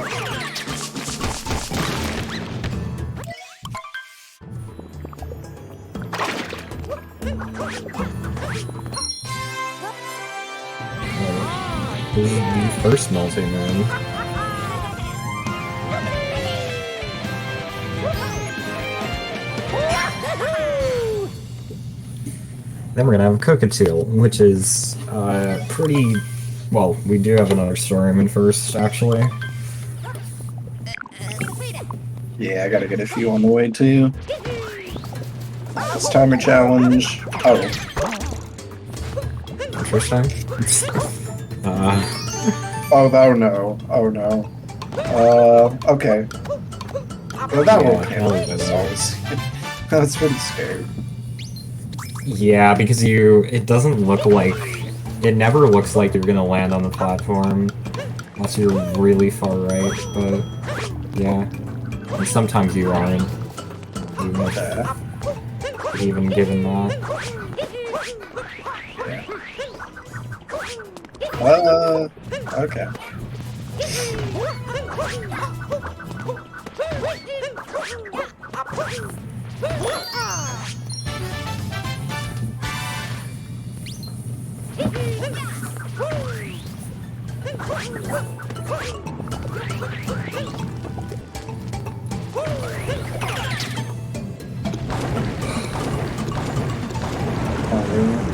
This is the first multi-moon. Then we're gonna have Cockatiel, which is pretty. Well, we do have another story moon first, actually. Yeah, I gotta get a few on the way too. This timer challenge. Oh. First time? Oh no. Oh no. Okay. Well, that Yeah, won't hell count. no. That's pretty scary. Yeah, because it doesn't look like, it never looks like you're gonna land on the platform, unless you're really far right, but, yeah. And sometimes you aren't, even given that. Okay.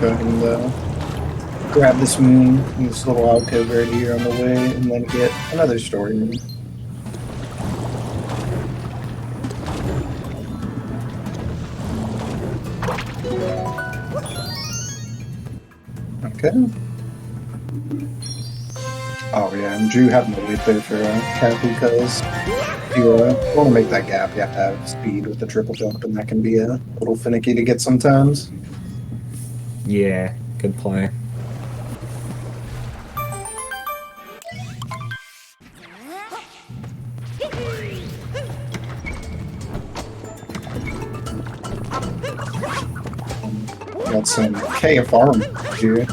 Go ahead and grab this moon in this little alcove right here on the way, and then get another story moon. Okay. Oh yeah, and Drew having to wait there for Kathy, because if you want to make that gap, you have to have speed with the triple jump, and that can be a little finicky to get sometimes. Yeah, good play. Got some KFR here.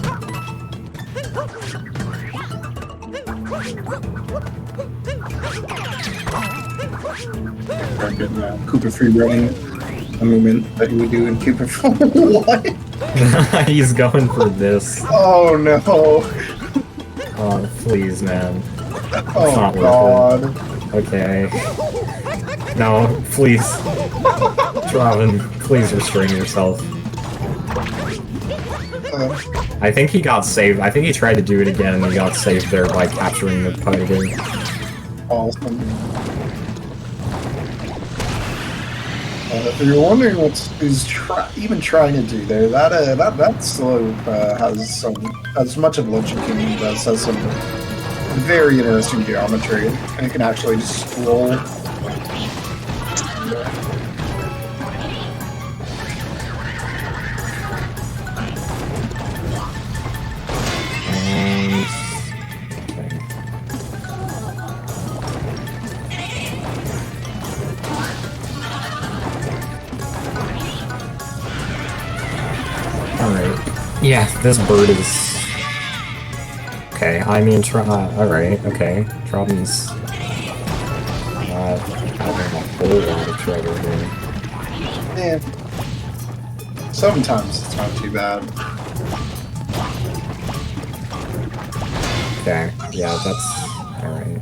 Start getting Cooper free running, a movement that you would do in Cooper free. What? He's going for this. Oh no! Oh, please, man. Oh not worth god! Okay. No, please. Robin, please restrain yourself. I think he got saved. I think he tried to do it again and he got saved there by capturing the tiger. Awesome. If you're wondering what he's even trying to do there, that slope has much of Legend Kingdom does, has some very interesting geometry, and you can actually just scroll. Yeah, this bird is... Okay, I mean, alright, okay. Robin's not having a whole lot of trouble here. Yeah. Sometimes it's not too bad. Okay, yeah, that's... alright.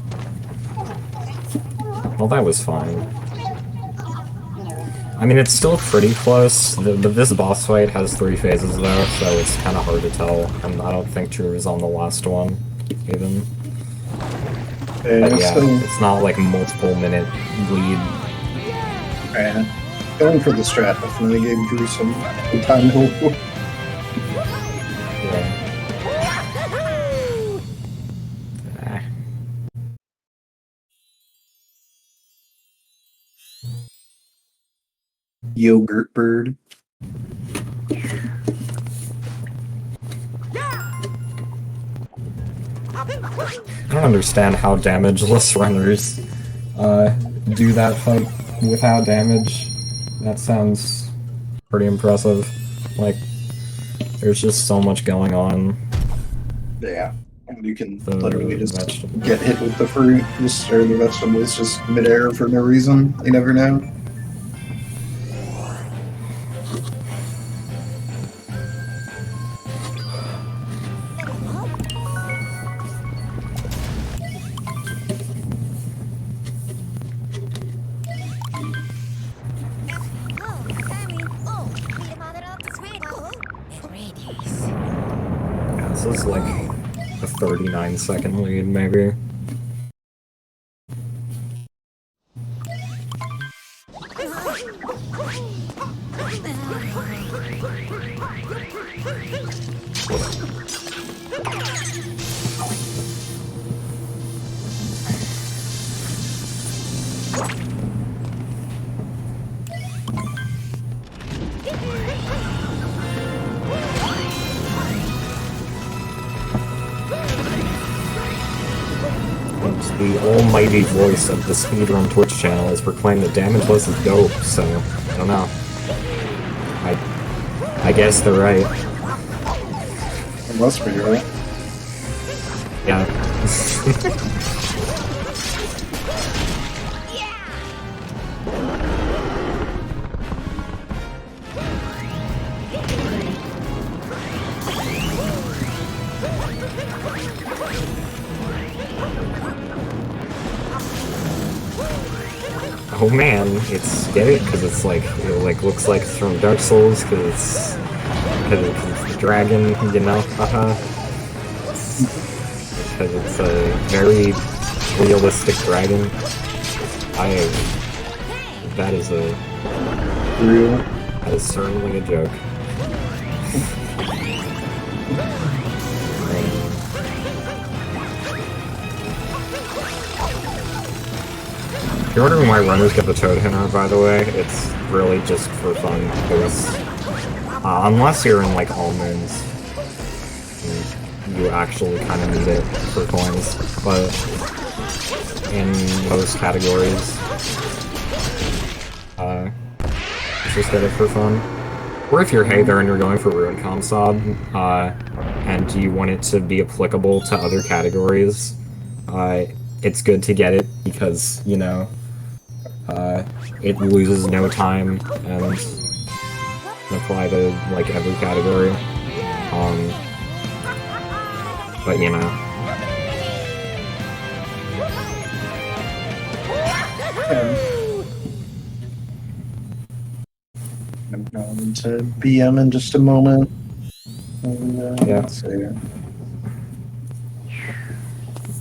Well, that was fine. I mean, it's still pretty close. This boss fight has 3 phases, though, so it's kind of hard to tell. And I don't think Drew is on the last one, even. But yeah, it's not like multiple minute lead. Going for the strat definitely gave Drew some time to... Yeah. Yogurt bird. I don't understand how damageless runners do that fight without damage. That sounds pretty impressive. Like, there's just so much going on. Yeah, and you can literally just get hit with the fruit, or the vegetables, just midair for no reason. You never know. This is like a 39-second lead, maybe. the almighty voice of the Speedrun Twitch channel has proclaimed that damageless is dope, so I don't know. I guess they're right. It must be, right? Yeah. Oh man, get it? Because it's like, it looks like it's from Dark Souls, because it's a dragon, you know, because it's a very realistic dragon. That is certainly a joke. If you're wondering why runners get the Toad Hinner, by the way, it's really just for fun, because unless you're in like almonds, you actually kind of need it for coins, but in most categories, just get it for fun. Or if you're Hather and you're going for Ruin Comsob, and you want it to be applicable to other categories, it's good to get it because, you know, it loses no time and apply to like every category. But you know. I'm going to BM in just a moment. And, yeah. Let's see. I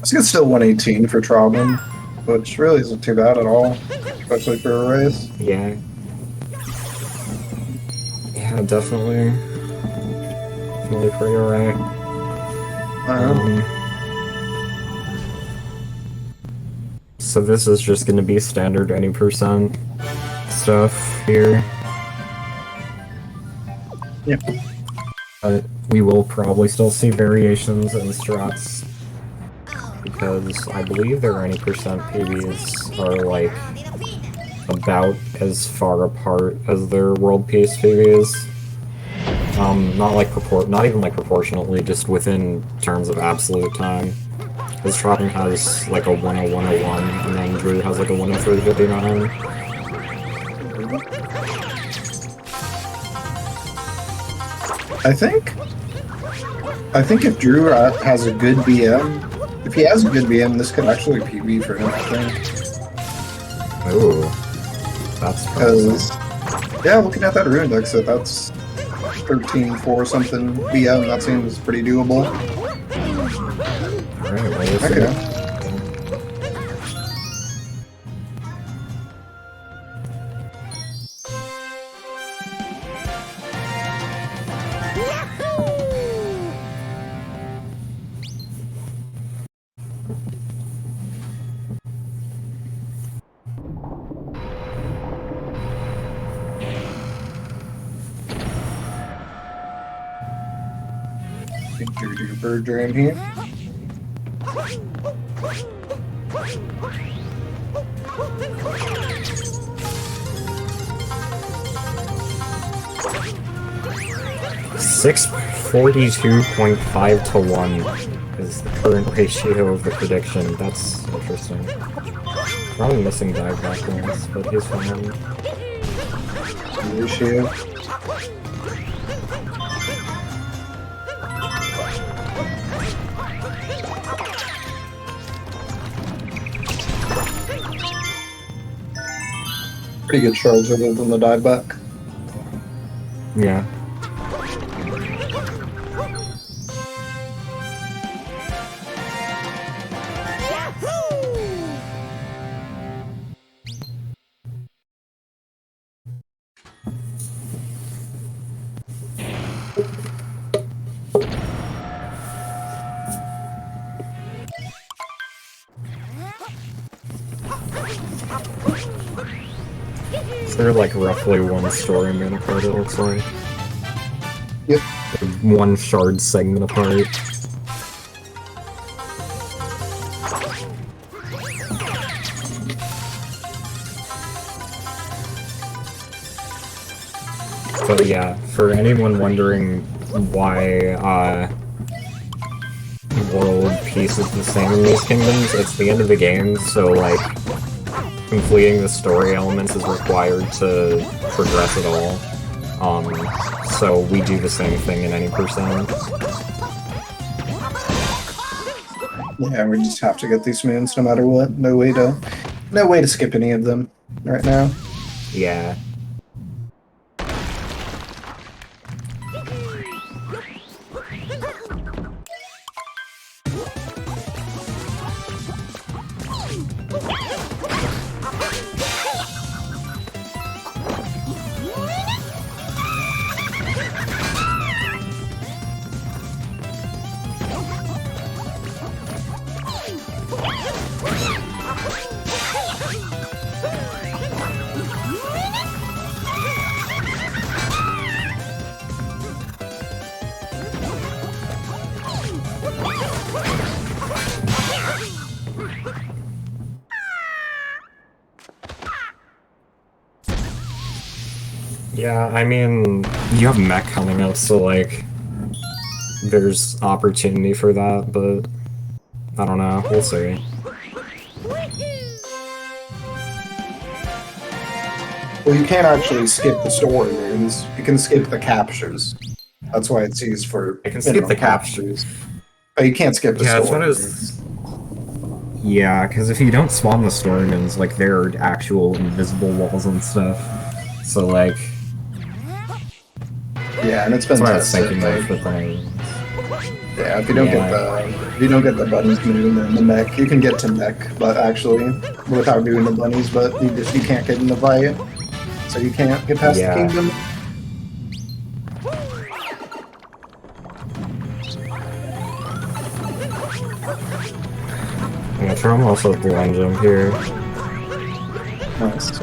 think it's still 118 for Trobin, which really isn't too bad at all, especially for a race. Yeah. Yeah, definitely. Definitely pretty alright. So this is just gonna be standard any percent stuff here. Yep. But we will probably still see variations in strats, because I believe their any percent PBs are like about as far apart as their world peace PBs. Not even like proportionately, just within terms of absolute time. Because Tropping has like a 10101, and then Drew has like a 10359. I think if Drew has a good BM, if he has a good BM, this could actually PB for him, I think. Ooh. That's because, yeah, looking at that rune deck set, that's 13-4 something BM. That seems pretty doable. Alright, well, okay. Do bird dream here. $642.5 to 1 is the current ratio of the prediction. That's interesting. Probably missing dive back ones, but he's fine. Ratio. Pretty good charge other than the dive back. Yeah. They're like roughly one story man apart, it looks like. Yep. One shard segment apart. But yeah, for anyone wondering why world peace is the same in these kingdoms, it's the end of the game, so like completing the story elements is required to progress at all. So we do the same thing in any percent. Yeah, we just have to get these moons no matter what. No way to skip any of them right now. Yeah. Yeah, I mean, you have mech coming up, so like, there's opportunity for that, but I don't know, we'll see. Well, you can't actually skip the story moons. You can skip the captures. That's why it's used for. I can skip the captures. But you can't skip the Yeah, story. it's yeah, because if you don't spawn the story moons, like, there are actual invisible walls and stuff. So like, yeah, and it's been that's why I was tested. thinking Like, of the thing. yeah, if you don't get the bunnies moon and the mech, you can get to mech, but actually without doing the bunnies, but you can't get in the fight, so you can't get past the kingdom. I'm gonna try also with the line jump here. Nice.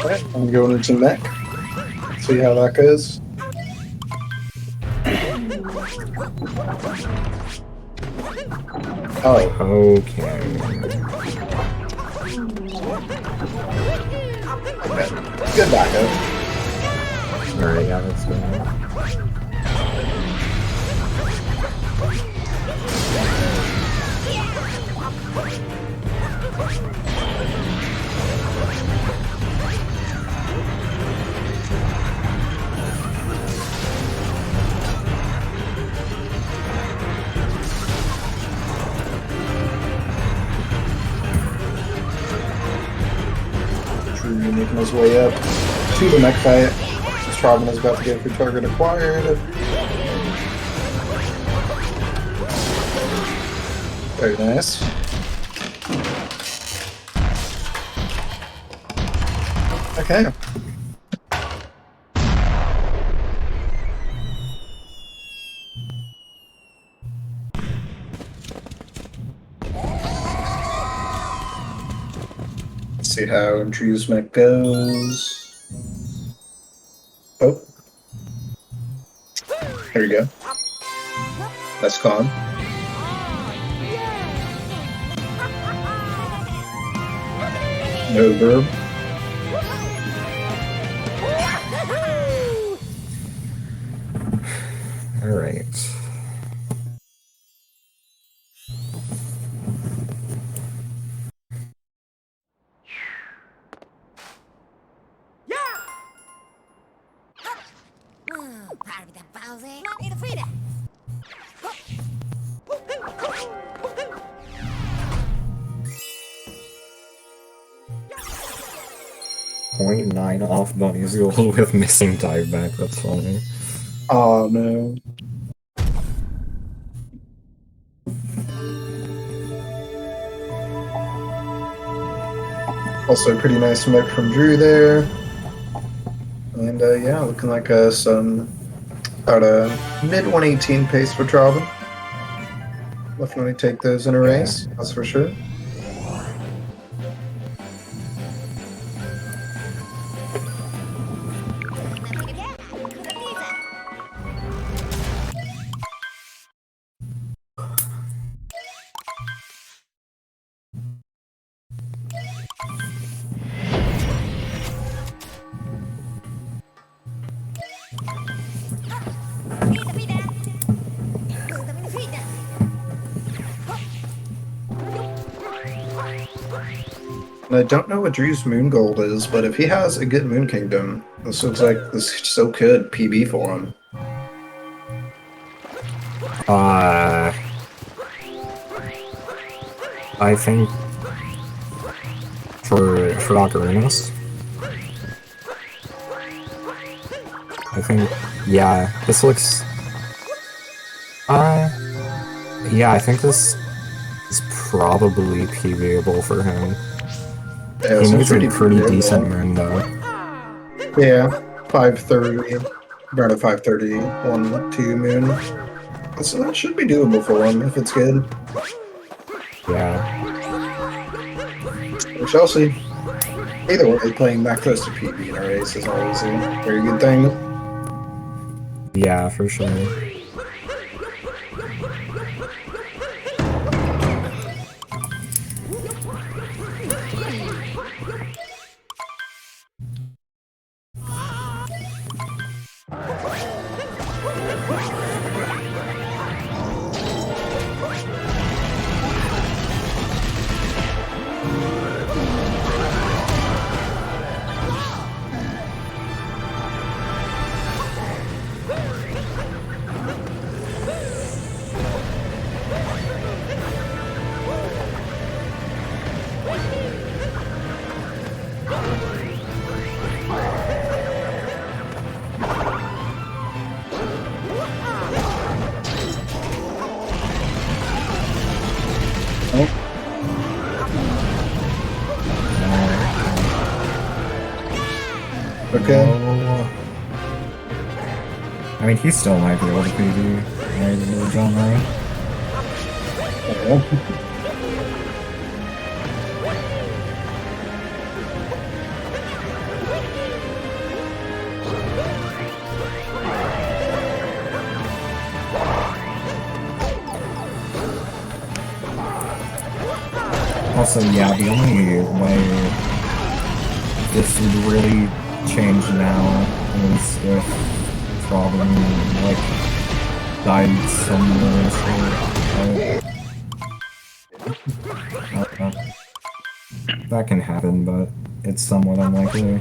Alright, I'm going into mech. See how that goes. Oh. Okay. Good backup. Alright, yeah, that's good. Making his way up to the mech fight. Strobin is about to get your target acquired. Very nice. Okay. See how Drew's mech goes. Oh. There we go. That's gone. No verb. Alright. .9 off bunnies goal with missing dive back, that's funny. Oh no. Also pretty nice mech from Drew there. And yeah, looking like some about a mid 118 pace for Trobin. definitely take those in a race. That's for sure. And I don't know what Drew's Moon Gold is, but if he has a good Moon Kingdom, this looks like this so could PB for him. I think for Ocarinas, I think, yeah, this looks, yeah, I think this is probably PBable for him. Yeah, He needs a pretty good, decent moon, though. Yeah, 530, around a 530, 1-2 moon. So that should be doable for him if it's good. Yeah. We shall see. Either way, playing that close to PB in a race is always a very good thing. Yeah, for sure. Okay. I mean, he still might be able to PB right into the John Ray. Also, yeah, the only way this would really change now is if Robin, like, died somewhere, so, that can happen, but it's somewhat unlikely.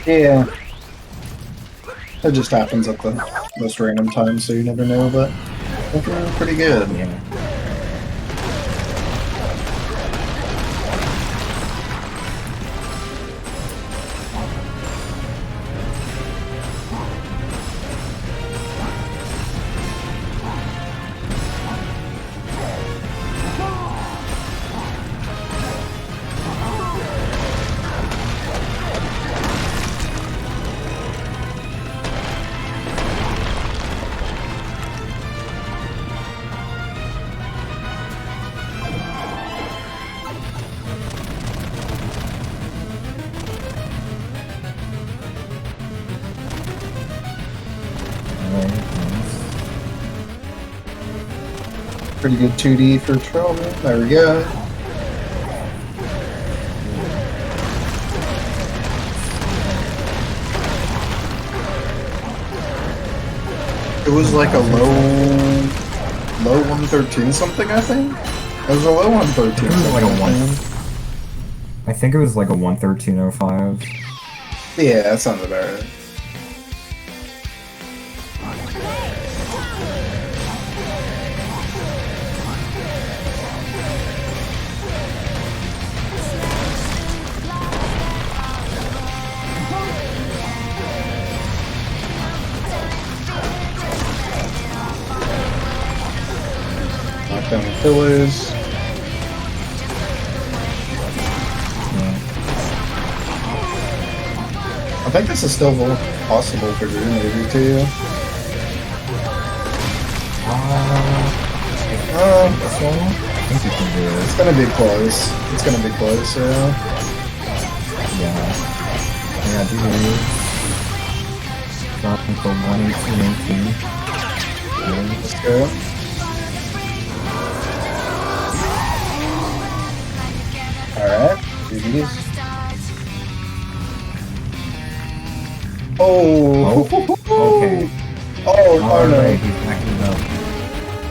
Yeah. It just happens at the most random time, so you never know, but looking pretty good. Yeah. Pretty good 2D for Trollman. There we go. It was like a low 113 something, I think. It was a low 113. It was like a 1. I think it was like a 113.05. Yeah, that sounds about right. Down the pillars. I think this is still possible for Drew, maybe, too. This one? I think you can do it. It's gonna be close. It's gonna be close, yeah. Yeah. Yeah, do you dropping for 118. Let's go. Alright, GG's. Oh! Okay. Oh, oh Alright, no. he's backing it up.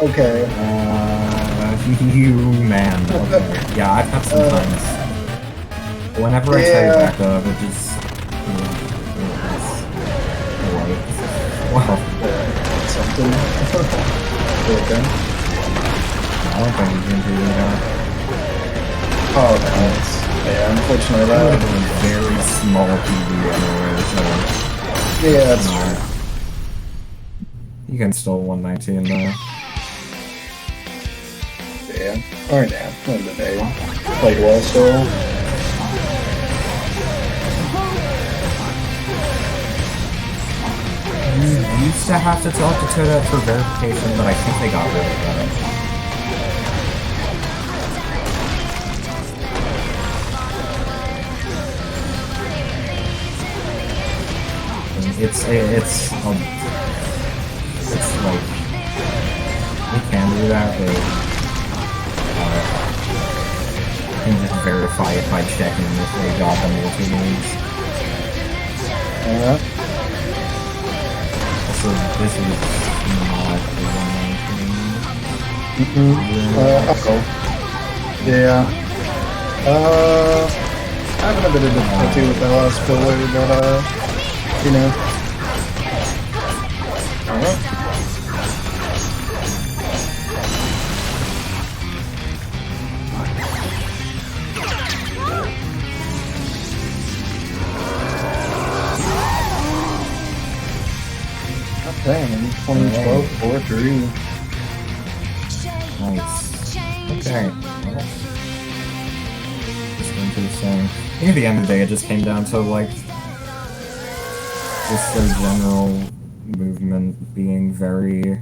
Okay. You man. Okay. Yeah, I've had some times. Whenever I try to back up, it just. Wow. Something. Okay. I don't think you can do that. Oh, nice. Yeah, unfortunately That that. was a very small TV anyway, so. Yeah, that's true. You can still 119 though. Yeah. Alright, yeah. End of the day. Played well still. You used to have to talk to Toda for verification, but I think they got rid of that. It's like you can do that, but you can just verify it by checking if they got the multi-leagues. So this is not the 119. Go. Yeah. Having a bit of difficulty with that last pillar, but you know. Alright. Dang, 2012, 4-3. Nice. Okay. Well, just interesting. I think at the end of the day, it just came down to like just their general movement being very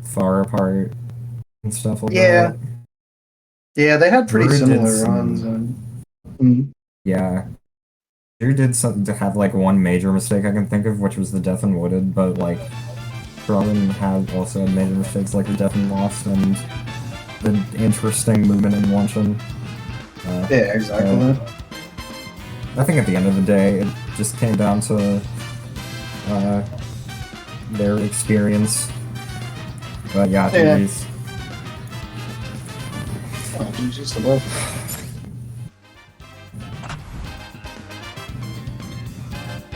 far apart and stuff like that. Yeah, they had pretty Drew did similar some- runs. And, Yeah. Drew did something to have like one major mistake I can think of, which was the Death and Wooded, but like Robin had also had major mistakes like the Death and Lost and the interesting movement in Luncheon. yeah, exactly. I think at the end of the day, it just came down to their experience. But yeah, Yeah. GG's. Oh, GG's to both.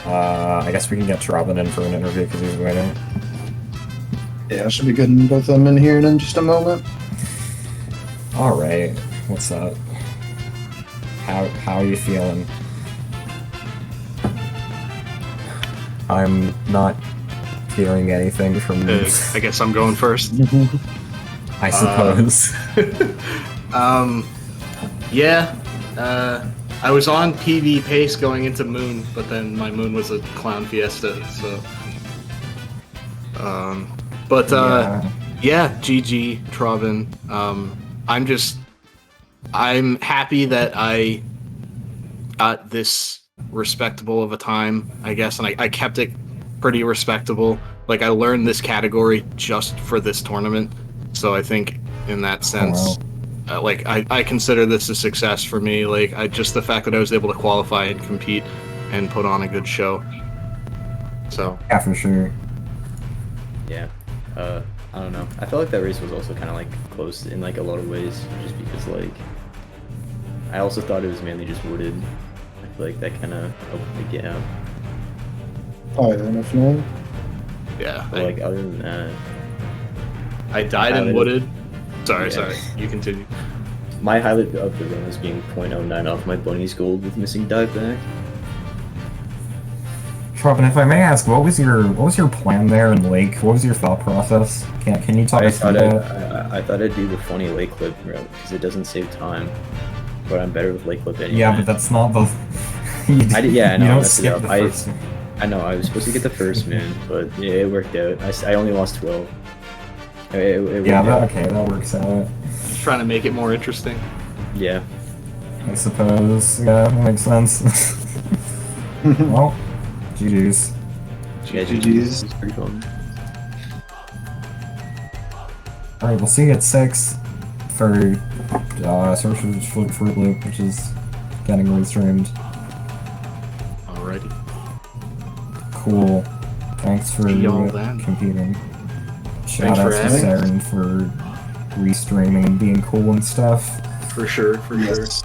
I guess we can get Robin in for an interview because he's waiting. Yeah, I should be getting both of them in here in just a moment. Alright, what's up? How are you feeling? I'm not hearing anything from you. I guess I'm going first. I suppose. Yeah. I was on PV pace going into Moon, but then my Moon was a Clown Fiesta, so. Yeah, GG, Trovin. I'm happy that I got this respectable of a time, I guess, and I kept it pretty respectable. Like, I learned this category just for this tournament, so I think in that sense, I consider this a success for me. Like, just the fact that I was able to qualify and compete and put on a good show. So. Yeah, for sure. Yeah. I don't know. I felt like that race was also kind of like close in like a lot of ways, just because like I also thought it was mainly just wooded. I feel like that kind of opened the gap. Oh, yeah, definitely. Yeah. But like other than that, I died in Wooded. Sorry, Yeah. sorry. You continue. my highlight of the run was being 0.09 off my Bunny's gold with missing dive back. Robin, if I may ask, what was your plan there in Lake? What was your thought process? Can you talk us through that? I thought I'd do the funny lake clip route because it doesn't save time, but I'm better with lake clip anyway. Yeah, but that's not the. I know. You I don't messed it skip up. the first. I know I was supposed to get the first moon, but yeah, it worked out. I only lost 12. Yeah, that works out. Just trying to make it more interesting. Yeah. I suppose. Yeah, that makes sense. Well, GG's. Yeah, GG's. It's pretty fun. Alright, we'll see you at 6 for Sorcerer's Fruit Loop, which is getting restreamed. Alrighty. Cool. Thanks for Y'all then. competing. Thanks Shout out for to having Saren for restreaming and being cool and stuff. For sure, for sure. Yes.